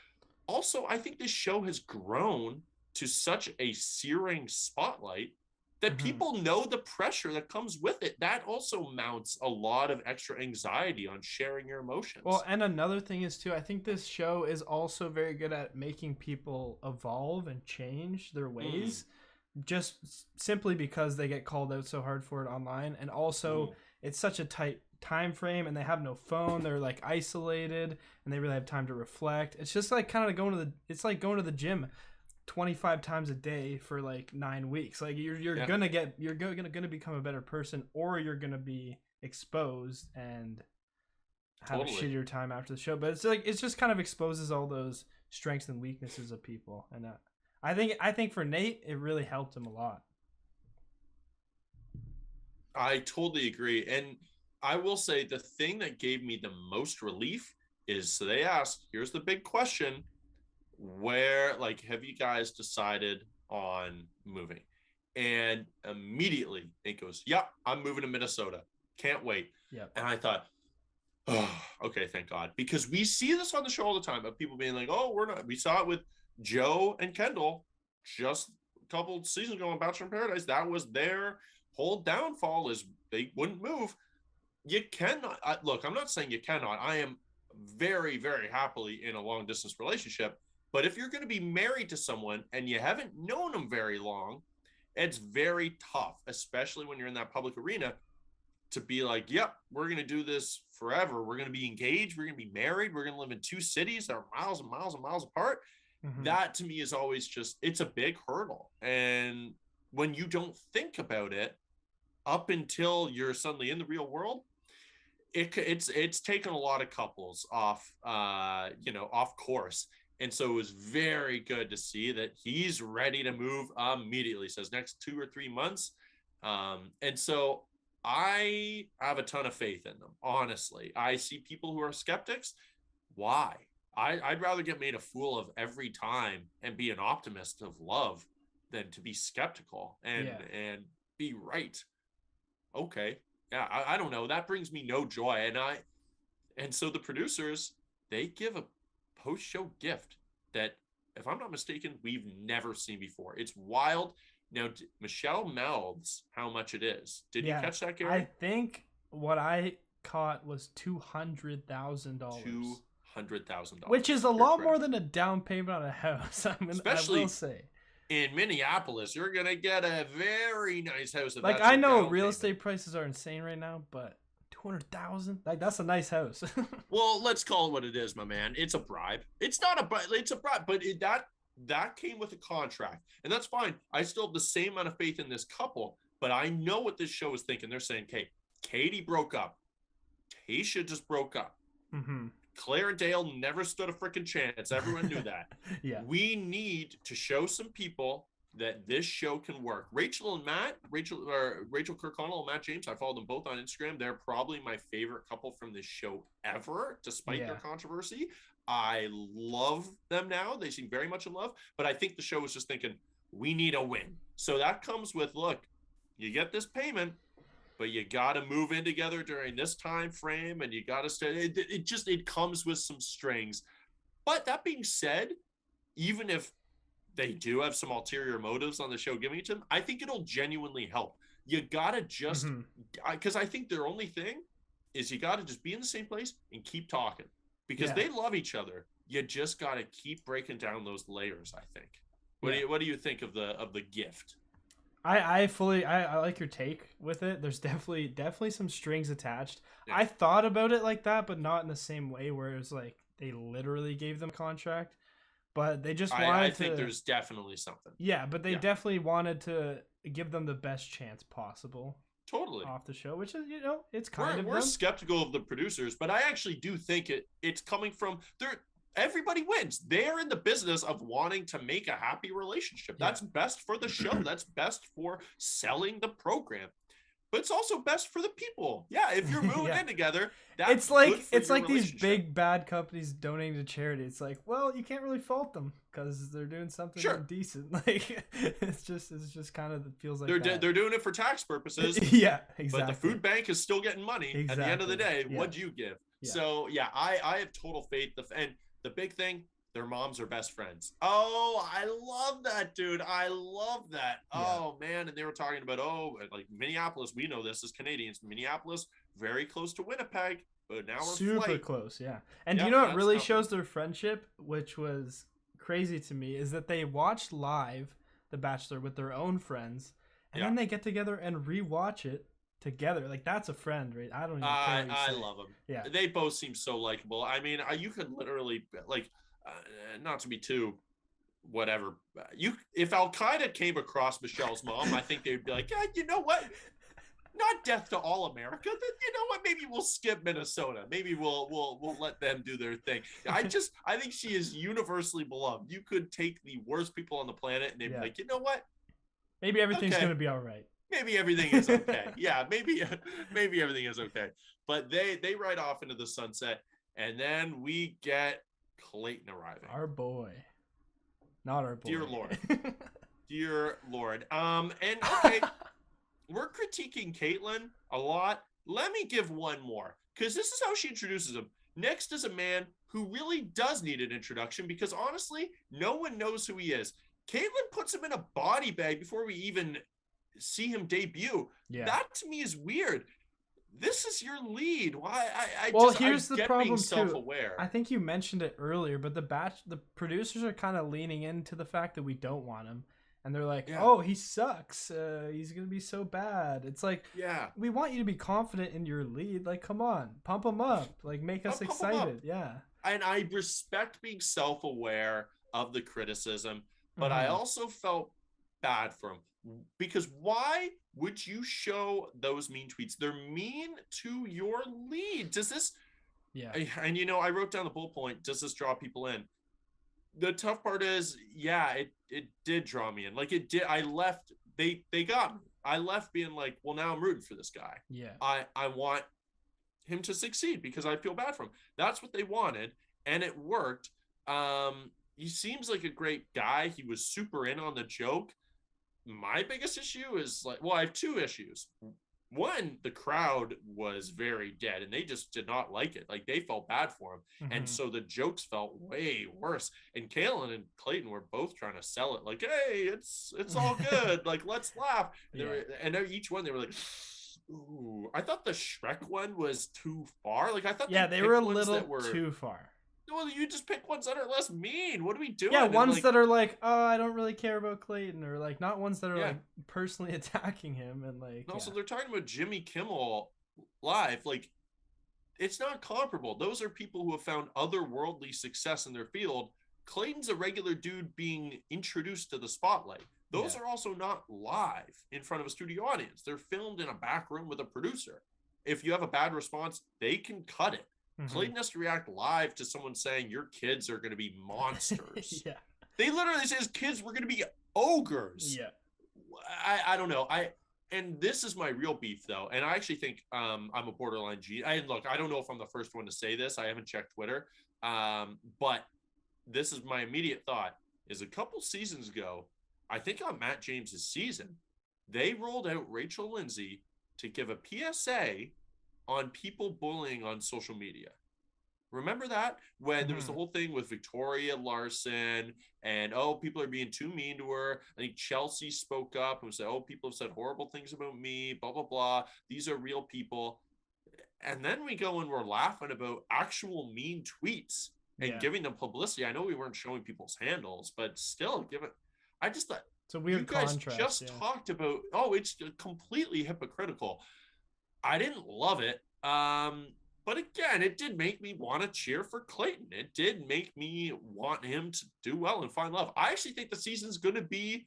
Also, I think this show has grown to such a searing spotlight that people know the pressure that comes with it. That also mounts a lot of extra anxiety on sharing your emotions. Well, and another thing is, too, I think this show is also very good at making people evolve and change their ways. Just simply because they get called out so hard for it online, and also it's such a tight time frame, and they have no phone. They're like isolated, and they really have time to reflect. It's just like kind of going to the gym. 25 times a day for like 9 weeks. Like you're gonna become a better person, or you're gonna be exposed and have a shittier time after the show. But it's like it just kind of exposes all those strengths and weaknesses of people, and I think for Nayte it really helped him a lot. I totally agree, and I will say the thing that gave me the most relief is, so they asked, here's the big question, where, like, have you guys decided on moving? And immediately it goes, yep, I'm moving to Minnesota, can't wait. Yeah. And I thought, oh, okay, thank God, because we see this on the show all the time of people being like, oh, we're not. We saw it with Joe and Kendall just a couple seasons ago on Bachelor in Paradise. That was their whole downfall, is they wouldn't move. You cannot look, I'm not saying you cannot. I am very, very happily in a long distance relationship, but if you're going to be married to someone and you haven't known them very long, it's very tough, especially when you're in that public arena, to be like, yep, we're going to do this forever. We're going to be engaged. We're going to be married. We're going to live in 2 cities that are miles and miles and miles apart. That to me is always just, it's a big hurdle. And when you don't think about it up until you're suddenly in the real world, it's taken a lot of couples off course. And so it was very good to see that he's ready to move immediately. Says next 2 or 3 months. And so I have a ton of faith in them. Honestly, I see people who are skeptics. Why? I'd rather get made a fool of every time and be an optimist of love than to be skeptical and be right. Okay. Yeah, I don't know. That brings me no joy. And so the producers, they give a post-show gift that, if I'm not mistaken, we've never seen before. It's wild. Now, Michelle mouths how much it is. Did you catch that, Gary? I think what I caught was $200,000. $200,000. Which is a lot more than a down payment on a house. Especially, I will say. In Minneapolis, you're going to get a very nice house. Like, I know real estate prices are insane right now, but $200,000? Like, that's a nice house. Well, let's call it what it is, my man. It's a bribe. It's not a bribe. It's a bribe, but that came with a contract, and that's fine. I still have the same amount of faith in this couple, but I know what this show is thinking. They're saying, okay, Katie broke up. Tayshia just broke up. Claire and Dale never stood a freaking chance. Everyone knew that. We need to show some people that this show can work. Rachel Kirkconnell and Matt James, I follow them both on Instagram. They're probably my favorite couple from this show ever, despite their controversy. I love them now. They seem very much in love, but I think the show was just thinking, we need a win. So that comes with, look, you get this payment, but you got to move in together during this time frame, and you got to stay. It comes with some strings. But that being said, even if they do have some ulterior motives on the show giving it to them, I think it'll genuinely help. You got to just, because I think their only thing is you got to just be in the same place and keep talking, because they love each other. You just got to keep breaking down those layers, I think. What do you think of the gift? I like your take with it. There's definitely some strings attached. Yeah. I thought about it like that, but not in the same way where it was like they literally gave them a contract, but they just wanted I think there's definitely something. Yeah, but they definitely wanted to give them the best chance possible. Totally. Off the show, which is, it's kind of we're skeptical of the producers, but I actually do think it's coming from everybody wins. They're in the business of wanting to make a happy relationship. That's best for the show. That's best for selling the program. But it's also best for the people. Yeah, if you're moving in together, that's it's like these big bad companies donating to charity. It's like, well, you can't really fault them because they're doing something decent. Like it's just kind of feels like they're doing it for tax purposes. Yeah, exactly. But the food bank is still getting money at the end of the day. Yeah. What'd you give? Yeah. So I have total faith. And the big thing, their moms are best friends. Oh, I love that, dude. I love that. Yeah. Oh, man. And they were talking about, like Minneapolis. We know this as Canadians. Minneapolis, very close to Winnipeg, but now we're super close, yeah. And do you know what really shows their friendship, which was crazy to me, is that they watched live The Bachelor with their own friends, and then they get together and rewatch it together. Like, that's a friend, right? I don't even care. I love them. Yeah. They both seem so likable. I mean, you could literally, like, not to be too whatever. If Al Qaeda came across Michelle's mom, I think they'd be like, yeah, you know what? Not death to all America. Then you know what? Maybe we'll skip Minnesota. Maybe we'll let them do their thing. I think she is universally beloved. You could take the worst people on the planet and they'd be like, you know what? Maybe everything's gonna be all right. Maybe everything is okay. Yeah, maybe everything is okay. But they ride off into the sunset, and then we get Clayton arriving. Our boy. Not our boy. Dear Lord. Dear Lord. And okay. We're critiquing Caitlyn a lot. Let me give one more, because this is how she introduces him. Next is a man who really does need an introduction, because honestly, no one knows who he is. Caitlyn puts him in a body bag before we even see him debut. Yeah. That to me is weird. This is your lead. Why? Here's the problem too. I think you mentioned it earlier, but the producers are kind of leaning into the fact that we don't want him. And they're like, oh, he sucks. He's going to be so bad. It's like, we want you to be confident in your lead. Like, come on, pump him up. Like, make us excited. Yeah. And I respect being self-aware of the criticism, but I also felt bad for him. Because why would you show those mean tweets? They're mean to your lead. Does this... Yeah. And, I wrote down the bullet point. Does this draw people in? The tough part is, it did draw me in. Like, it did. I left. They got me. I left being like, well, now I'm rooting for this guy. Yeah. I want him to succeed because I feel bad for him. That's what they wanted, and it worked. He seems like a great guy. He was super in on the joke. My biggest issue is I have two issues. One, the crowd was very dead and they just did not like it. Like, they felt bad for him. And so the jokes felt way worse. And Caitlyn and Clayton were both trying to sell it. Like, hey, it's all good. Like, let's laugh. And each one, they were like, ooh. I thought the Shrek one was too far. Like, I thought they were a little too far. Well, you just pick ones that are less mean. What are we doing? Yeah, ones that are like, oh, I don't really care about Clayton, or like not ones that are like personally attacking him, and like. And also, they're talking about Jimmy Kimmel live. Like, it's not comparable. Those are people who have found otherworldly success in their field. Clayton's a regular dude being introduced to the spotlight. Those are also not live in front of a studio audience. They're filmed in a back room with a producer. If you have a bad response, they can cut it. Clayton has to react live to someone saying your kids are going to be monsters. They literally say his kids were going to be ogres. I don't know. And this is my real beef, though. And I actually think I'm a borderline G. Look, I don't know if I'm the first one to say this. I haven't checked Twitter. But this is my immediate thought. Is a couple seasons ago, I think on Matt James's season, they rolled out Rachel Lindsay to give a PSA on people bullying on social media. Remember that? When there was the whole thing with Victoria Larson and, people are being too mean to her. I think Chelsea spoke up and said, people have said horrible things about me, blah, blah, blah. These are real people. And then we go and we're laughing about actual mean tweets and giving them publicity. I know we weren't showing people's handles, but still, I just thought, it's a weird you guys contrast, just talked about, it's completely hypocritical. I didn't love it. But again, it did make me want to cheer for Clayton. It did make me want him to do well and find love. I actually think the season's going to be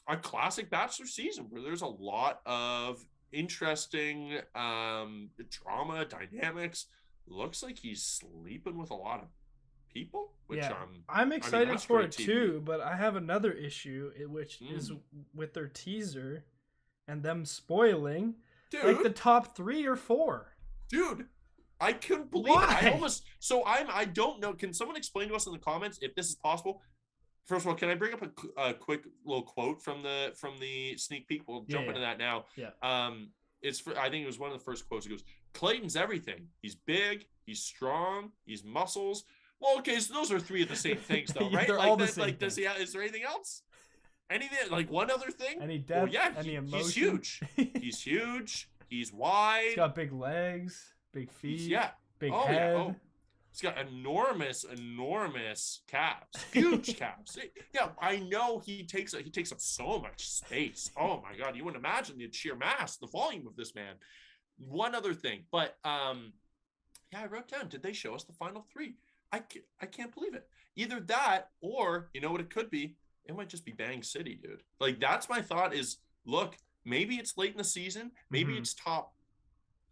a classic Bachelor season where there's a lot of interesting drama, dynamics. Looks like he's sleeping with a lot of people, which I'm excited for it too, but I have another issue, which is with their teaser and them spoiling. Dude, like the top 3 or 4. Dude, I couldn't believe it. I don't know. Can someone explain to us in the comments if this is possible? First of all, can I bring up a quick little quote from the sneak peek? We'll jump into that now. I think it was one of the first quotes. It goes, Clayton's everything. He's big, he's strong, he's muscles. Well, okay, so those are 3 of the same things though, right? They're all the same is there anything else? Anything, like one other thing? Any depth, any emotion? He's huge. He's huge. He's wide. He's got big legs, big feet, big head. Yeah. Oh. He's got enormous calves, huge calves. Yeah, I know he takes up so much space. Oh my God, you wouldn't imagine the sheer mass, the volume of this man. One other thing, but I wrote down, did they show us the final 3? I can't believe it. Either that, or you know what it could be? It might just be Bang City, dude. Like, that's my thought is, look, maybe it's late in the season. Maybe it's top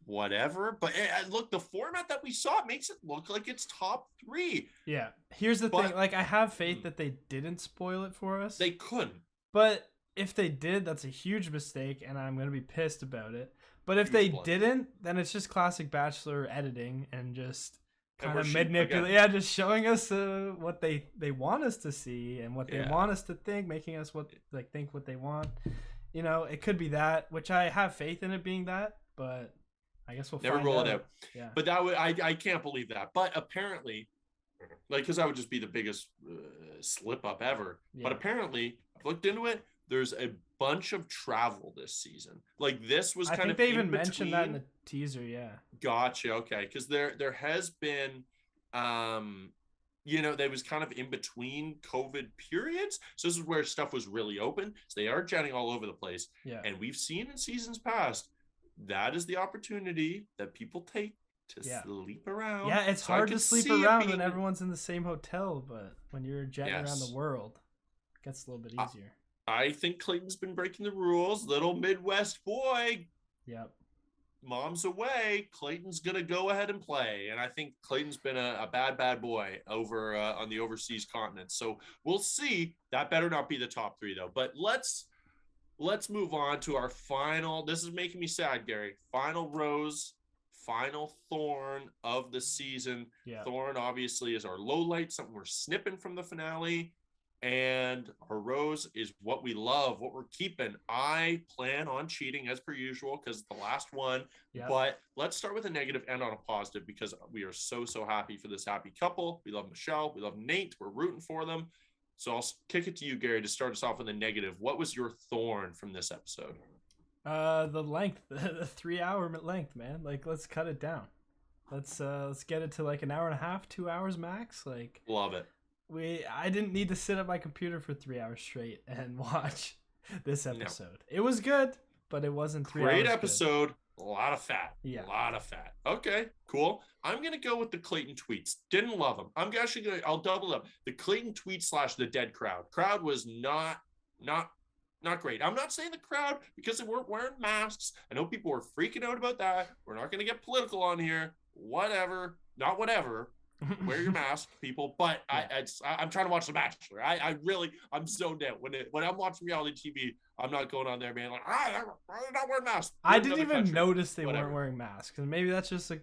whatever. But look, the format that we saw makes it look like it's top 3. Yeah. Here's the thing. Like, I have faith that they didn't spoil it for us. They couldn't. But if they did, that's a huge mistake, and I'm going to be pissed about it. But if they didn't, then it's just classic Bachelor editing and just kind of manipulating. Yeah, just showing us what they want us to see and what they want us to think, making us think what they want. You know, it could be that, which I have faith in it being that, but I guess we'll never roll it out. Yeah. But that would I can't believe that. But apparently, like, because that would just be the biggest slip up ever. Yeah. But apparently, I've looked into it. There's a bunch of travel this season. Like, this was kind of. I think they even mentioned that in the teaser. Yeah. Gotcha. Okay, because there has been, there was kind of in between COVID periods. So this is where stuff was really open. So they are jetting all over the place. Yeah. And we've seen in seasons past that is the opportunity that people take to sleep around. Yeah, it's hard to sleep around when everyone's in the same hotel, but when you're jetting around the world, it gets a little bit easier. I think Clayton's been breaking the rules. Little Midwest boy. Yep. Mom's away. Clayton's going to go ahead and play. And I think Clayton's been a bad boy over on the overseas continent. So we'll see. That better not be the top 3, though. But let's move on to our final. This is making me sad, Gary. Final rose, final thorn of the season. Yeah. Thorn, obviously, is our low light, something we're snipping from the finale. And her rose is what we love, what we're keeping. I plan on cheating as per usual because it's the last one. Yep. But let's start with a negative and on a positive because we are so happy for this happy couple. We love Michelle. We love Nayte. We're rooting for them. So I'll kick it to you, Gary, to start us off with a negative. What was your thorn from this episode? The length, the 3-hour length, man. Like, let's cut it down. Let's get it to like an hour and a half, 2 hours max. Like, love it. I didn't need to sit at my computer for 3 hours straight and watch this episode. No. It was good, but it wasn't 3 hours. Great episode. Good. A lot of fat. Yeah. A lot of fat. Okay, cool. I'm going to go with the Clayton tweets. Didn't love them. I'm actually going to, I'll double up. The Clayton tweets / the dead crowd. Crowd was not great. I'm not saying the crowd because they weren't wearing masks. I know people were freaking out about that. We're not going to get political on here. Whatever. Not whatever. Wear your mask, people. But yeah. I'm trying to watch The Bachelor. I'm zoned out when I'm watching reality TV. I'm not going on there, man. Like, they're not wearing masks. I didn't even notice they weren't wearing masks, and maybe that's just a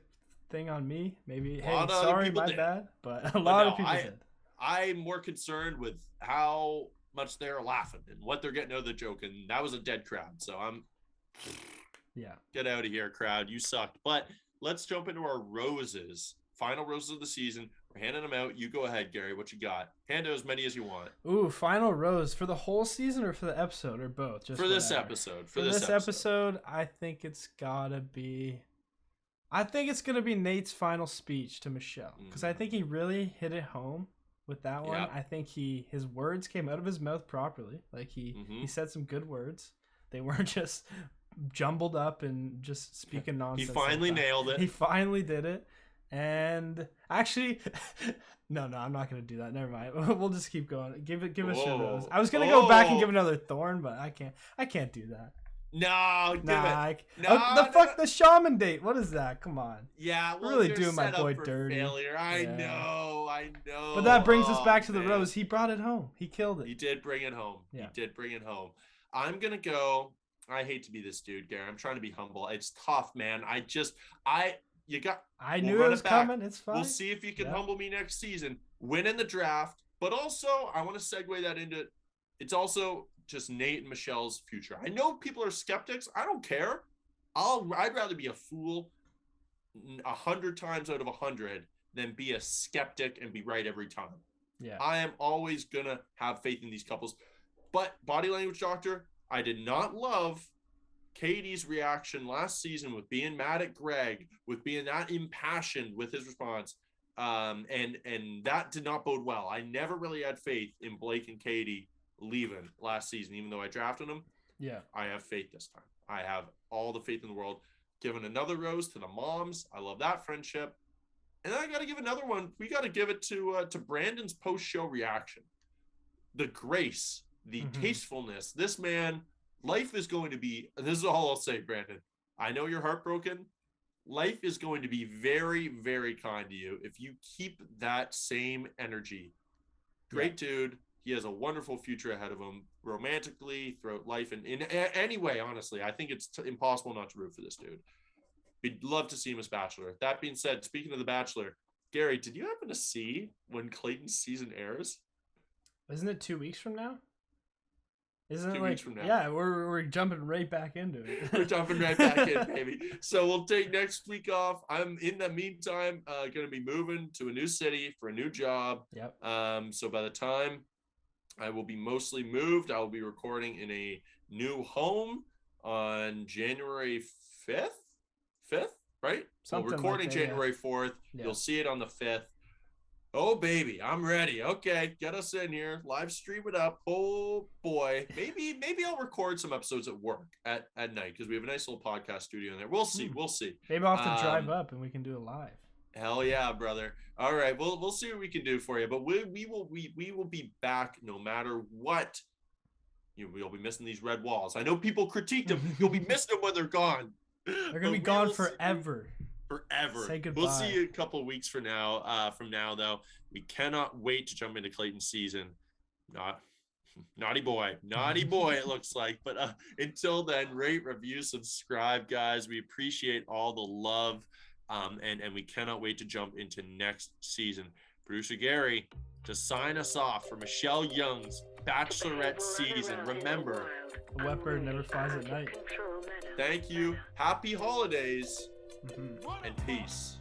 thing on me. Maybe hey, sorry, my bad. But a lot of people did. I'm more concerned with how much they're laughing and what they're getting out of the joke, and that was a dead crowd. So get out of here, crowd. You sucked. But let's jump into our roses. Final roses of the season. We're handing them out. You go ahead, Gary. What you got? Hand out as many as you want. Ooh, final rose for the whole season or for the episode or both? Just for this episode. For this episode, I think it's gotta be. I think it's gonna be Nate's final speech to Michelle because I think he really hit it home with that one. Yep. I think his words came out of his mouth properly. Like he said some good words. They weren't just jumbled up and just speaking nonsense. He finally nailed it. He finally did it. And actually, no, I'm not gonna do that. Never mind. We'll just keep going. Give us your rose. I was gonna go back and give another thorn, but I can't do that. No, the shaman date. What is that? Come on. Yeah, well, really doing my boy dirty. Failure. I know. But that brings us back to the rose. He brought it home. He killed it. He did bring it home. Yeah. He did bring it home. I'm gonna go. I hate to be this dude, Gary. I'm trying to be humble. It's tough, man. I knew it was coming. It's fine. We'll see if you can humble me next season. Win in the draft, but also I want to segue that into. It's also just Nayte and Michelle's future. I know people are skeptics. I don't care. I'd rather be a fool 100 times out of 100 than be a skeptic and be right every time. Yeah, I am always gonna have faith in these couples. But body language doctor, I did not love Katie's reaction last season with being mad at Greg, with being that impassioned with his response, and that did not bode well. I never really had faith in Blake and Katie leaving last season, even though I drafted them. Yeah, I have faith this time. I have all the faith in the world. Giving another rose to the moms. I love that friendship. And then I got to give another one. We got to give it to Brandon's post-show reaction. The grace, the tastefulness. This man, life is going to be, and this is all I'll say, Brandon. I know you're heartbroken. Life is going to be very, very kind to you if you keep that same energy. Great dude. He has a wonderful future ahead of him, romantically, throughout life, and in any way, honestly. I think it's impossible not to root for this dude. We'd love to see him as Bachelor. That being said, speaking of The Bachelor, Gary, did you happen to see when Clayton's season airs? Isn't it 2 weeks from now? Isn't 2 it weeks from now? Yeah, we're jumping right back into it. We're jumping right back in, baby. So we'll take next week off. I'm in the meantime going to be moving to a new city for a new job. Yep. So by the time I will be mostly moved, I will be recording in a new home on January 5th, right? Something so recording like that, January 4th. Yeah. You'll see it on the 5th. Oh, baby, I'm ready. Okay, get us in here. Live stream it up. Oh, boy. Maybe I'll record some episodes at work at night because we have a nice little podcast studio in there. We'll see. We'll see. Maybe I'll have to drive up and we can do it live. Hell yeah, brother. All right, we'll see what we can do for you. But we will be back no matter what. We'll be missing these red walls. I know people critiqued them. You'll be missing them when they're gone. They're going to be gone forever. Forever. Say goodbye. We'll see you a couple of weeks from now. Though, we cannot wait to jump into Clayton's season. Naughty boy, it looks like. But until then, rate, review, subscribe, guys. We appreciate all the love, and we cannot wait to jump into next season. Producer Gary, to sign us off for Michelle Young's Bachelorette season. Remember, a wet bird never flies at night. Thank you. Happy holidays. And peace.